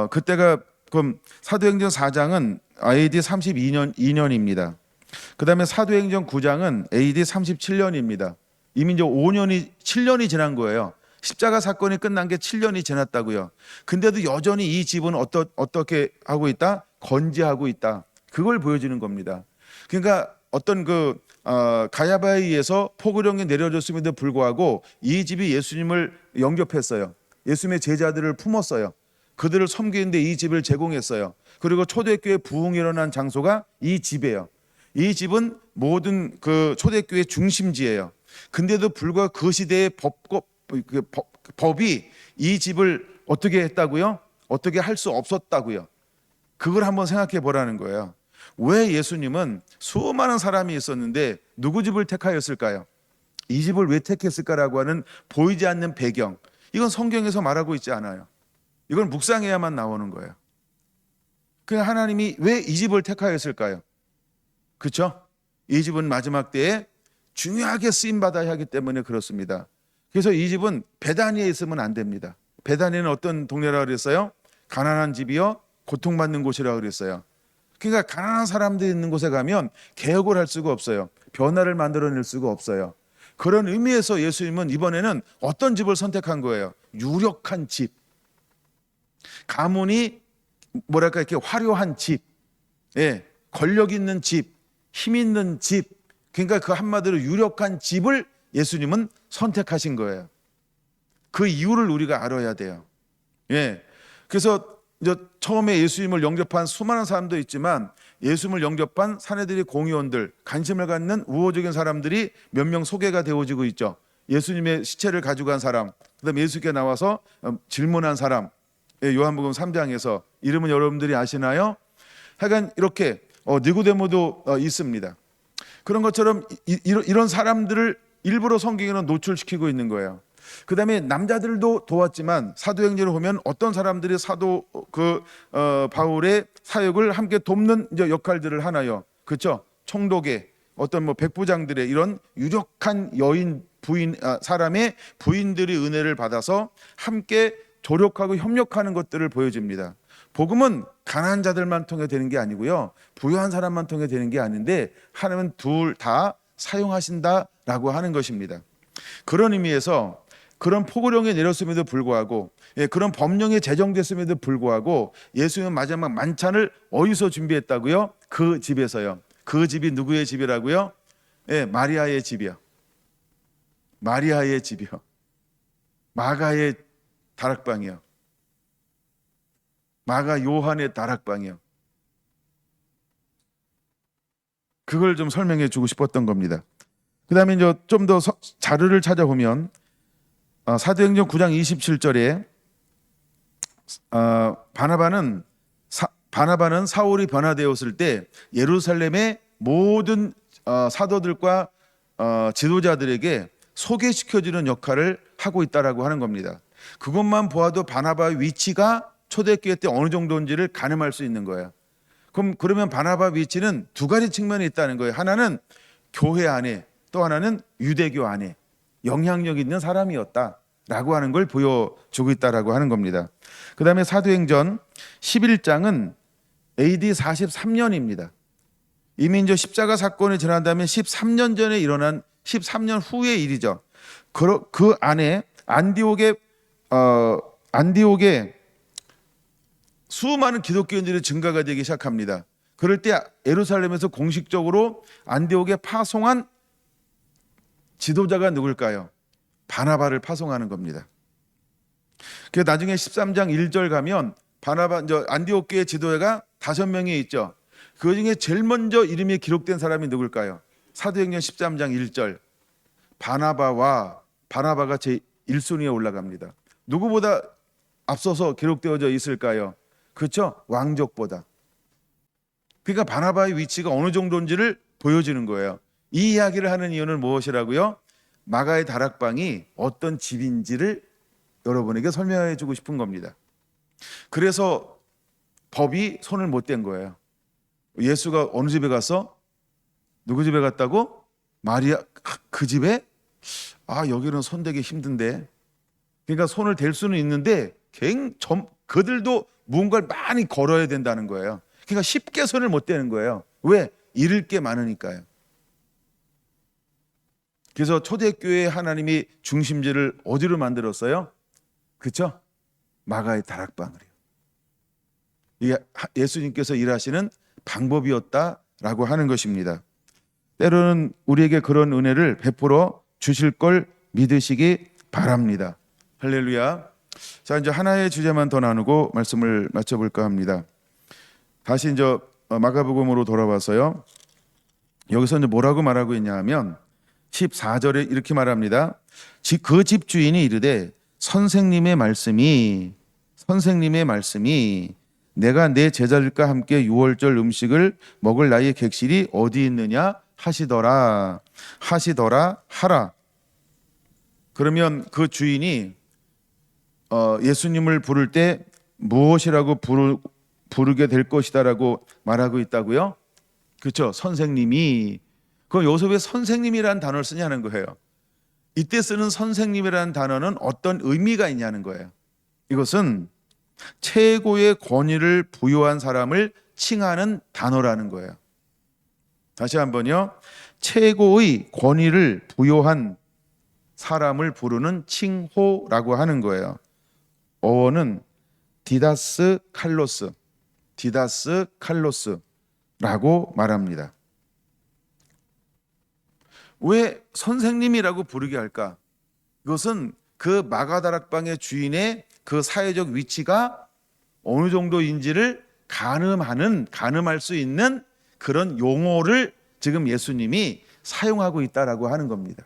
A: 그때가 그럼 사도행전 4장은 AD 32년입니다. 그 다음에 사도행전 9장은 AD 37년입니다. 이미 이제 7년이 지난 거예요. 십자가 사건이 끝난 게 7년이 지났다고요. 근데도 여전히 이 집은 어떻게 하고 있다? 건재하고 있다. 그걸 보여주는 겁니다. 그러니까 어떤 가야바에 의해서 포교령이 내려졌음에도 불구하고 이 집이 예수님을 영접했어요. 예수님의 제자들을 품었어요. 그들을 섬기는데 이 집을 제공했어요. 그리고 초대교회 부흥이 일어난 장소가 이 집이에요. 이 집은 모든 그 초대교회 중심지예요. 근데도 불구하고 그 시대의 법이 이 집을 어떻게 했다고요? 어떻게 할 수 없었다고요. 그걸 한번 생각해 보라는 거예요. 왜 예수님은 수많은 사람이 있었는데 누구 집을 택하였을까요? 이 집을 왜 택했을까라고 하는 보이지 않는 배경, 이건 성경에서 말하고 있지 않아요. 이건 묵상해야만 나오는 거예요. 그냥 하나님이 왜 이 집을 택하였을까요? 그렇죠? 이 집은 마지막 때에 중요하게 쓰임받아야 하기 때문에 그렇습니다. 그래서 이 집은 베다니에 있으면 안 됩니다. 베다니는 어떤 동네라고 그랬어요? 가난한 집이요, 고통받는 곳이라고 그랬어요. 그러니까 가난한 사람들이 있는 곳에 가면 개혁을 할 수가 없어요. 변화를 만들어낼 수가 없어요. 그런 의미에서 예수님은 이번에는 어떤 집을 선택한 거예요? 유력한 집, 가문이 뭐랄까 이렇게 화려한 집, 예, 권력 있는 집, 힘 있는 집, 그러니까 그 한마디로 유력한 집을 예수님은 선택하신 거예요. 그 이유를 우리가 알아야 돼요. 예, 그래서 이제 처음에 예수님을 영접한 수많은 사람도 있지만 예수님을 영접한 사내들이 공의원들, 관심을 갖는 우호적인 사람들이 몇 명 소개가 되어지고 있죠. 예수님의 시체를 가져간 사람, 그다음에 예수께 나와서 질문한 사람, 요한복음 3장에서 이름은 여러분들이 아시나요? 하여간 이렇게 니고데모도 있습니다. 그런 것처럼 이런 사람들을 일부러 성경에는 노출시키고 있는 거예요. 그 다음에 남자들도 도왔지만 사도행전을 보면 어떤 사람들이 사도 바울의 사역을 함께 돕는 이제 역할들을 하나요. 그렇죠? 총독의 어떤 백부장들의 이런 유력한 여인 부인 사람의 부인들이 은혜를 받아서 함께 조력하고 협력하는 것들을 보여줍니다. 복음은 가난한 자들만 통해 되는 게 아니고요, 부유한 사람만 통해 되는 게 아닌데 하나님은 둘 다 사용하신다라고 하는 것입니다. 그런 의미에서 그런 포고령이 내렸음에도 불구하고, 그런 법령이 제정됐음에도 불구하고 예수님은 마지막 만찬을 어디서 준비했다고요? 그 집에서요. 그 집이 누구의 집이라고요? 마리아의 집이요. 마리아의 집이요. 마가의 다락방이요. 마가 요한의 다락방이요. 그걸 좀 설명해 주고 싶었던 겁니다. 그 다음에 이제 좀 더 자료를 찾아보면 사도행전 9장 27절에 바나바는 사울이 변화되었을 때 예루살렘의 모든 사도들과 지도자들에게 소개시켜주는 역할을 하고 있다라고 하는 겁니다. 그것만 보아도 바나바의 위치가 초대교회 때 어느 정도인지를 가늠할 수 있는 거예요. 그러면 바나바 위치는 두 가지 측면이 있다는 거예요. 하나는 교회 안에, 또 하나는 유대교 안에. 영향력 있는 사람이었다라고 하는 걸 보여주고 있다라고 하는 겁니다. 그 다음에 사도행전 11장은 AD 43년입니다. 이미 이제 십자가 사건이 지난 다음에 13년 전에 일어난 13년 후의 일이죠. 그 안에 안디옥에 수많은 기독교인들이 증가가 되기 시작합니다. 그럴 때 예루살렘에서 공식적으로 안디옥에 파송한 지도자가 누굴까요? 바나바를 파송하는 겁니다. 그래서 나중에 13장 1절 가면 안디옥 교회 지도자가 5명이 있죠. 그 중에 제일 먼저 이름이 기록된 사람이 누굴까요? 사도행전 13장 1절 바나바가 제 1순위에 올라갑니다. 누구보다 앞서서 기록되어져 있을까요? 그렇죠? 왕족보다. 그러니까 바나바의 위치가 어느 정도인지를 보여주는 거예요. 이 이야기를 하는 이유는 무엇이라고요? 마가의 다락방이 어떤 집인지를 여러분에게 설명해 주고 싶은 겁니다. 그래서 법이 손을 못 댄 거예요. 예수가 어느 집에 갔어? 누구 집에 갔다고? 마리아 그 집에? 여기는 손대기 힘든데. 그러니까 손을 댈 수는 있는데 그들도 무언가를 많이 걸어야 된다는 거예요. 그러니까 쉽게 손을 못 대는 거예요. 왜? 잃을 게 많으니까요. 그래서 초대교회 하나님이 중심지를 어디로 만들었어요? 그렇죠? 마가의 다락방을요. 이게 예수님께서 일하시는 방법이었다라고 하는 것입니다. 때로는 우리에게 그런 은혜를 베풀어 주실 걸 믿으시기 바랍니다. 할렐루야. 자, 이제 하나의 주제만 더 나누고 말씀을 마쳐볼까 합니다. 다시 이제 마가복음으로 돌아와서요. 여기서 이제 뭐라고 말하고 있냐 하면 14절에 이렇게 말합니다. 그 집 주인이 이르되 선생님의 말씀이 내가 내 제자들과 함께 유월절 음식을 먹을 나의 객실이 어디 있느냐 하시더라 하라. 그러면 그 주인이 예수님을 부를 때 무엇이라고 부르게 될 것이다라고 말하고 있다고요? 그렇죠. 선생님이. 그럼 여기서 왜 선생님이라는 단어를 쓰냐는 거예요. 이때 쓰는 선생님이라는 단어는 어떤 의미가 있냐는 거예요. 이것은 최고의 권위를 부여한 사람을 칭하는 단어라는 거예요. 다시 한번요. 최고의 권위를 부여한 사람을 부르는 칭호라고 하는 거예요. 어원은 디다스 칼로스라고 말합니다. 왜 선생님이라고 부르게 할까? 이것은 그 마가다락방의 주인의 그 사회적 위치가 어느 정도인지를 가늠할 수 있는 그런 용어를 지금 예수님이 사용하고 있다라고 하는 겁니다.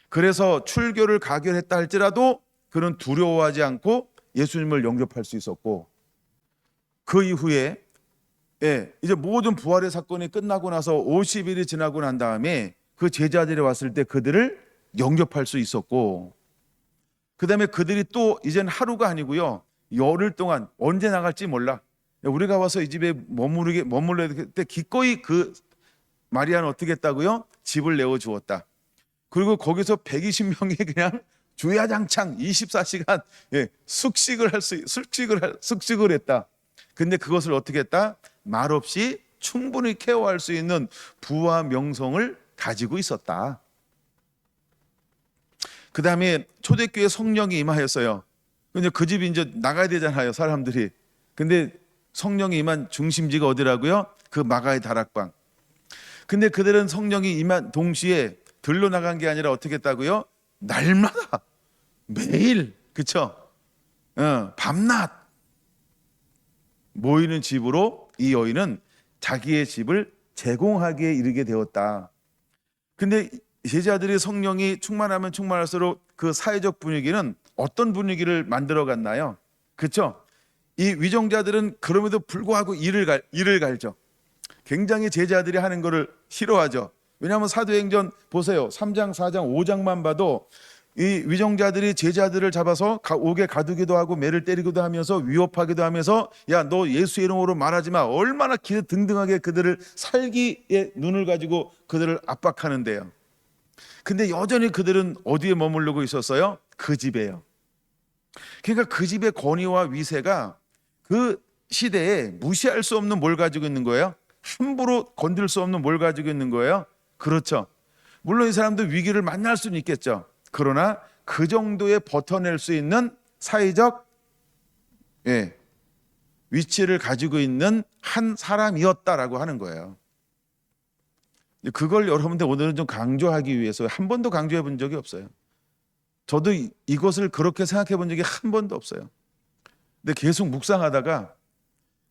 A: 그래서 출교를 가결했다 할지라도 그는 두려워하지 않고 예수님을 영접할 수 있었고, 그 이후에 이제 모든 부활의 사건이 끝나고 나서 50일이 지나고 난 다음에 그 제자들이 왔을 때 그들을 영접할 수 있었고, 그 다음에 그들이 또 이제는 하루가 아니고요, 열흘 동안 언제 나갈지 몰라. 우리가 와서 이 집에 머물러야 때 기꺼이 그 마리아는 어떻게 했다고요? 집을 내어주었다. 그리고 거기서 120명이 그냥 주야장창 24시간 숙식을 했다. 근데 그것을 어떻게 했다? 말없이 충분히 케어할 수 있는 부와 명성을 가지고 있었다. 그 다음에 초대교회 성령이 임하였어요. 근데 그 집이 이제 나가야 되잖아요, 사람들이. 근데 성령이 임한 중심지가 어디라고요? 그 마가의 다락방. 근데 그들은 성령이 임한 동시에 들러 나간 게 아니라 어떻게 했다고요? 날마다 매일, 그쵸? 밤낮 모이는 집으로 이 여인은 자기의 집을 제공하기에 이르게 되었다. 근데 제자들이 성령이 충만하면 충만할수록 그 사회적 분위기는 어떤 분위기를 만들어 갔나요? 그렇죠? 이 위정자들은 그럼에도 불구하고 이를 갈죠. 굉장히 제자들이 하는 거를 싫어하죠. 왜냐하면 사도행전 보세요. 3장, 4장, 5장만 봐도 이 위정자들이 제자들을 잡아서 옥에 가두기도 하고 매를 때리기도 하면서 위협하기도 하면서, 야, 너 예수 이름으로 말하지 마. 얼마나 등등하게 그들을 살기의 눈을 가지고 그들을 압박하는데요. 근데 여전히 그들은 어디에 머무르고 있었어요? 그 집에요. 그러니까 그 집의 권위와 위세가 그 시대에 무시할 수 없는 뭘 가지고 있는 거예요? 함부로 건들 수 없는 뭘 가지고 있는 거예요? 그렇죠. 물론 이 사람도 위기를 만날 수는 있겠죠. 그러나 그 정도에 버텨낼 수 있는 사회적 위치를 가지고 있는 한 사람이었다라고 하는 거예요. 그걸 여러분들 오늘은 좀 강조하기 위해서 한 번도 강조해 본 적이 없어요. 저도 이것을 그렇게 생각해 본 적이 한 번도 없어요. 근데 계속 묵상하다가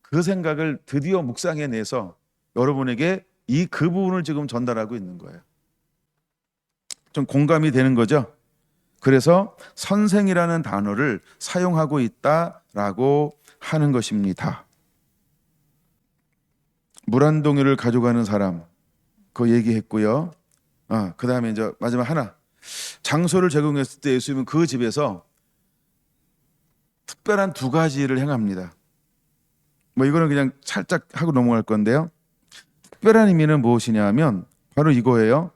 A: 그 생각을 드디어 묵상해내서 여러분에게 그 부분을 지금 전달하고 있는 거예요. 좀 공감이 되는 거죠? 그래서 선생이라는 단어를 사용하고 있다라고 하는 것입니다. 물 한 동이를 가져가는 사람, 그거 얘기했고요. 그 다음에 이제 마지막 하나, 장소를 제공했을 때 예수님은 그 집에서 특별한 두 가지를 행합니다. 뭐 이거는 그냥 살짝 하고 넘어갈 건데요. 특별한 의미는 무엇이냐 하면 바로 이거예요.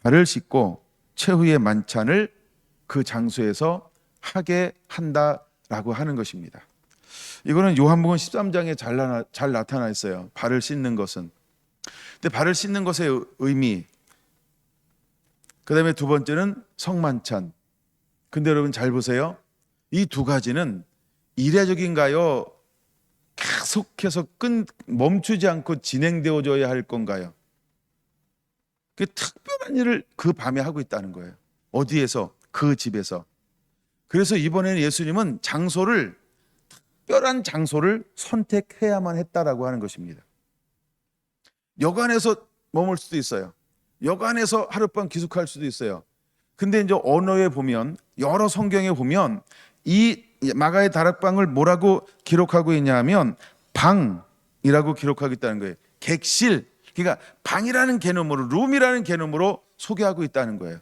A: 발을 씻고 최후의 만찬을 그 장소에서 하게 한다라고 하는 것입니다. 이거는 요한복음 13장에 잘 나타나 있어요. 발을 씻는 것은. 근데 발을 씻는 것의 의미, 그 다음에 두 번째는 성만찬. 근데 여러분 잘 보세요. 이 두 가지는 이례적인가요? 계속해서 멈추지 않고 진행되어져야 할 건가요? 그 특별한 일을 그 밤에 하고 있다는 거예요. 어디에서? 그 집에서. 그래서 이번에는 예수님은 특별한 장소를 선택해야만 했다라고 하는 것입니다. 여관에서 머물 수도 있어요. 여관에서 하룻밤 기숙할 수도 있어요. 근데 이제 언어에 보면, 여러 성경에 보면 이 마가의 다락방을 뭐라고 기록하고 있냐 하면 방이라고 기록하고 있다는 거예요. 객실. 그러니까 방이라는 개념으로, 룸이라는 개념으로 소개하고 있다는 거예요.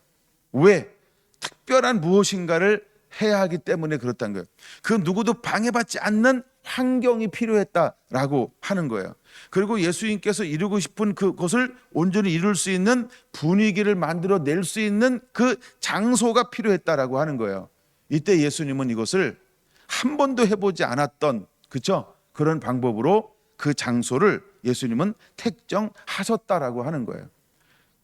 A: 왜? 특별한 무엇인가를 해야 하기 때문에 그렇다는 거예요. 그 누구도 방해받지 않는 환경이 필요했다라고 하는 거예요. 그리고 예수님께서 이루고 싶은 그것을 온전히 이룰 수 있는 분위기를 만들어낼 수 있는 그 장소가 필요했다라고 하는 거예요. 이때 예수님은 이것을 한 번도 해보지 않았던, 그렇죠? 그런 방법으로 그 장소를 예수님은 택정하셨다라고 하는 거예요.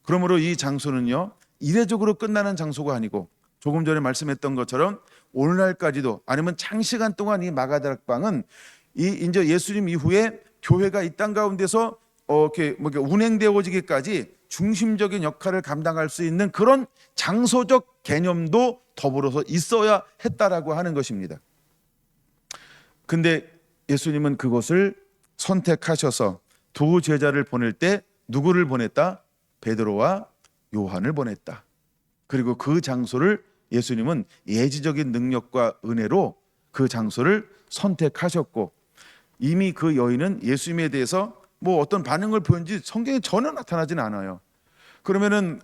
A: 그러므로 이 장소는요, 이례적으로 끝나는 장소가 아니고 조금 전에 말씀했던 것처럼 오늘날까지도, 아니면 장시간 동안 이 마가다락방은 이제 예수님 이후에 교회가 이 땅 가운데서 이렇게 운행되어지기까지 중심적인 역할을 감당할 수 있는 그런 장소적 개념도 더불어서 있어야 했다라고 하는 것입니다. 근데 예수님은 그것을 선택하셔서 두 제자를 보낼 때 누구를 보냈다? 베드로와 요한을 보냈다. 그리고 그 장소를 예수님은 예지적인 능력과 은혜로 그 장소를 선택하셨고, 이미 그 여인은 예수님에 대해서 뭐 어떤 반응을 보였는지 성경에 전혀 나타나진 않아요. 그러면은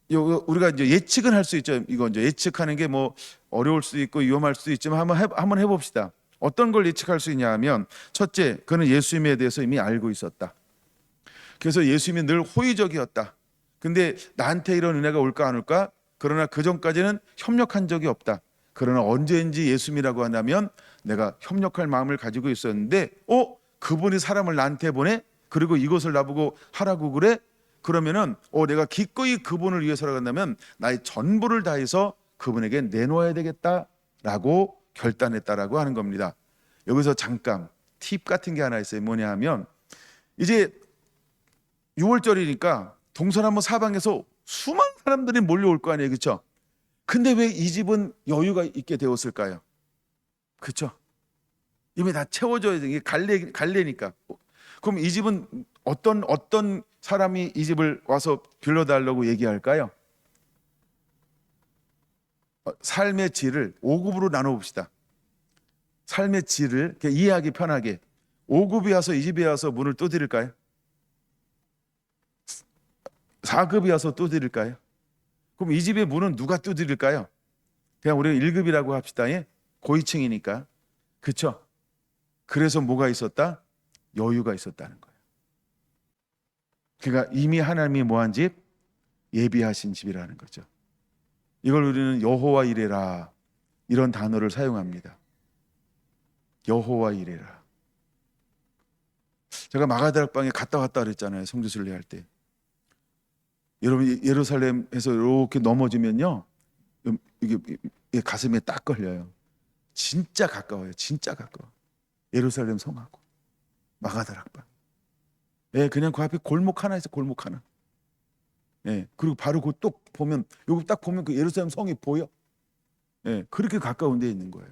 A: 우리가 이제 예측은 할 수 있죠. 이거 이제 예측하는 게 뭐 어려울 수도 있고 위험할 수도 있지만 한번 해봅시다. 어떤 걸 예측할 수 있냐 하면, 첫째, 그는 예수님에 대해서 이미 알고 있었다. 그래서 예수님이 늘 호의적이었다. 근데 나한테 이런 은혜가 올까 안 올까? 그러나 그 전까지는 협력한 적이 없다. 그러나 언제인지 예수님이라고 한다면 내가 협력할 마음을 가지고 있었는데 그분이 사람을 나한테 보내? 그리고 이것을 나보고 하라고 그래? 그러면은 내가 기꺼이 그분을 위해서라고 한다면 나의 전부를 다해서 그분에게 내놓아야 되겠다라고 결단했다라고 하는 겁니다. 여기서 잠깐 팁 같은 게 하나 있어요. 뭐냐 하면, 이제 6월절이니까 동서남북 사방에서 수많은 사람들이 몰려올 거 아니에요. 그렇죠? 근데 왜 이 집은 여유가 있게 되었을까요? 그렇죠? 이미 다 채워져야 되게 갈래니까. 그럼 이 집은 어떤 사람이 이 집을 와서 빌려달라고 얘기할까요? 삶의 질을 5급으로 나눠봅시다. 삶의 질을 이해하기 편하게 5급이 와서 이 집에 와서 문을 두드릴까요? 4급이 와서 두드릴까요? 그럼 이 집의 문은 누가 두드릴까요? 그냥 우리가 1급이라고 합시다. 고위층이니까. 그렇죠? 그래서 뭐가 있었다? 여유가 있었다는 거예요. 그러니까 이미 하나님이 뭐한 집? 예비하신 집이라는 거죠. 이걸 우리는 여호와 이레라 이런 단어를 사용합니다. 여호와 이레라. 제가 마가다락방에 갔다 왔다 그랬잖아요. 성지 순례할 때. 여러분 예루살렘에서 이렇게 넘어지면요, 이게 가슴에 딱 걸려요. 진짜 가까워요. 진짜 가까워. 예루살렘 성하고 마가다락방. 예, 그냥 그 앞에 골목 하나 있어. 골목 하나. 예, 그리고 바로 그 또 보면, 여기 딱 보면 그 예루살렘 성이 보여. 예, 그렇게 가까운 데 있는 거예요.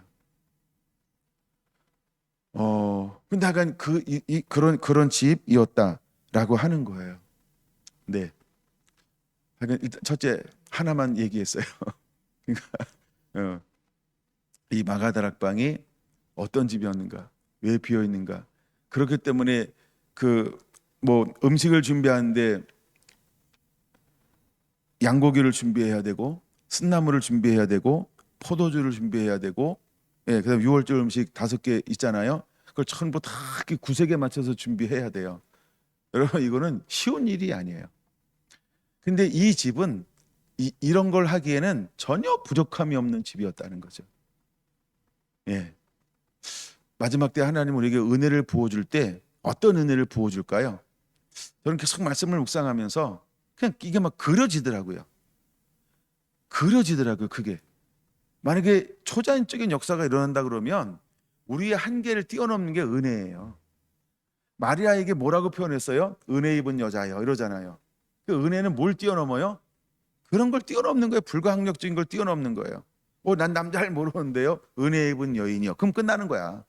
A: 근데 약간 그런 집이었다라고 하는 거예요. 네. 하여간 일단 첫째 하나만 얘기했어요. 그러니까 이 마가다락방이 어떤 집이었는가, 왜 비어 있는가. 그렇기 때문에 그 뭐 음식을 준비하는데 양고기를 준비해야 되고, 쓴나물을 준비해야 되고, 포도주를 준비해야 되고, 예, 그다음 6월절 음식 5개 있잖아요. 그걸 전부 다 이렇게 구색에 맞춰서 준비해야 돼요. 여러분, 이거는 쉬운 일이 아니에요. 근데 이 집은 이런 걸 하기에는 전혀 부족함이 없는 집이었다는 거죠. 예. 마지막 때 하나님 우리에게 은혜를 부어줄 때 어떤 은혜를 부어줄까요? 저는 계속 말씀을 묵상하면서 그냥 이게 막 그려지더라고요. 그게. 만약에 초자연적인 역사가 일어난다 그러면 우리의 한계를 뛰어넘는 게 은혜예요. 마리아에게 뭐라고 표현했어요? 은혜 입은 여자여 이러잖아요. 그 은혜는 뭘 뛰어넘어요? 그런 걸 뛰어넘는 거예요. 불가항력적인 걸 뛰어넘는 거예요. 난 남자 잘 모르는데요. 은혜 입은 여인이요. 그럼 끝나는 거야.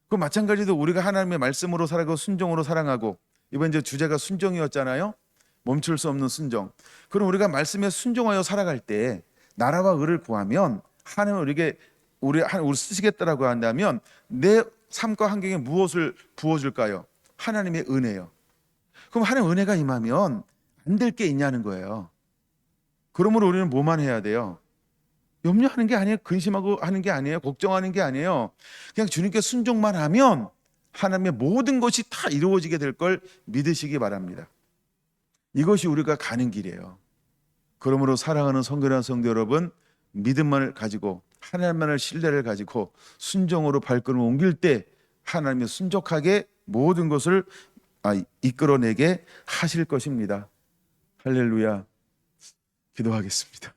A: 그 마찬가지로 우리가 하나님의 말씀으로 살아가고 순종으로 사랑하고, 이번 이제 주제가 순종이었잖아요. 멈출 수 없는 순종. 그럼 우리가 말씀에 순종하여 살아갈 때 나라와 의를 구하면 하나님은 우리에게 우리 쓰시겠다라고 한다면 내 삶과 환경에 무엇을 부어줄까요? 하나님의 은혜요. 그럼 하나님의 은혜가 임하면 안 될 게 있냐는 거예요. 그러므로 우리는 뭐만 해야 돼요? 염려하는 게 아니에요. 근심하고 하는 게 아니에요. 걱정하는 게 아니에요. 그냥 주님께 순종만 하면 하나님의 모든 것이 다 이루어지게 될 걸 믿으시기 바랍니다. 이것이 우리가 가는 길이에요. 그러므로 사랑하는 성도나 성도 여러분, 믿음만을 가지고 하나님만을 신뢰를 가지고 순종으로 발걸음을 옮길 때 하나님의 순종하게 모든 것을 이끌어내게 하실 것입니다. 할렐루야. 기도하겠습니다.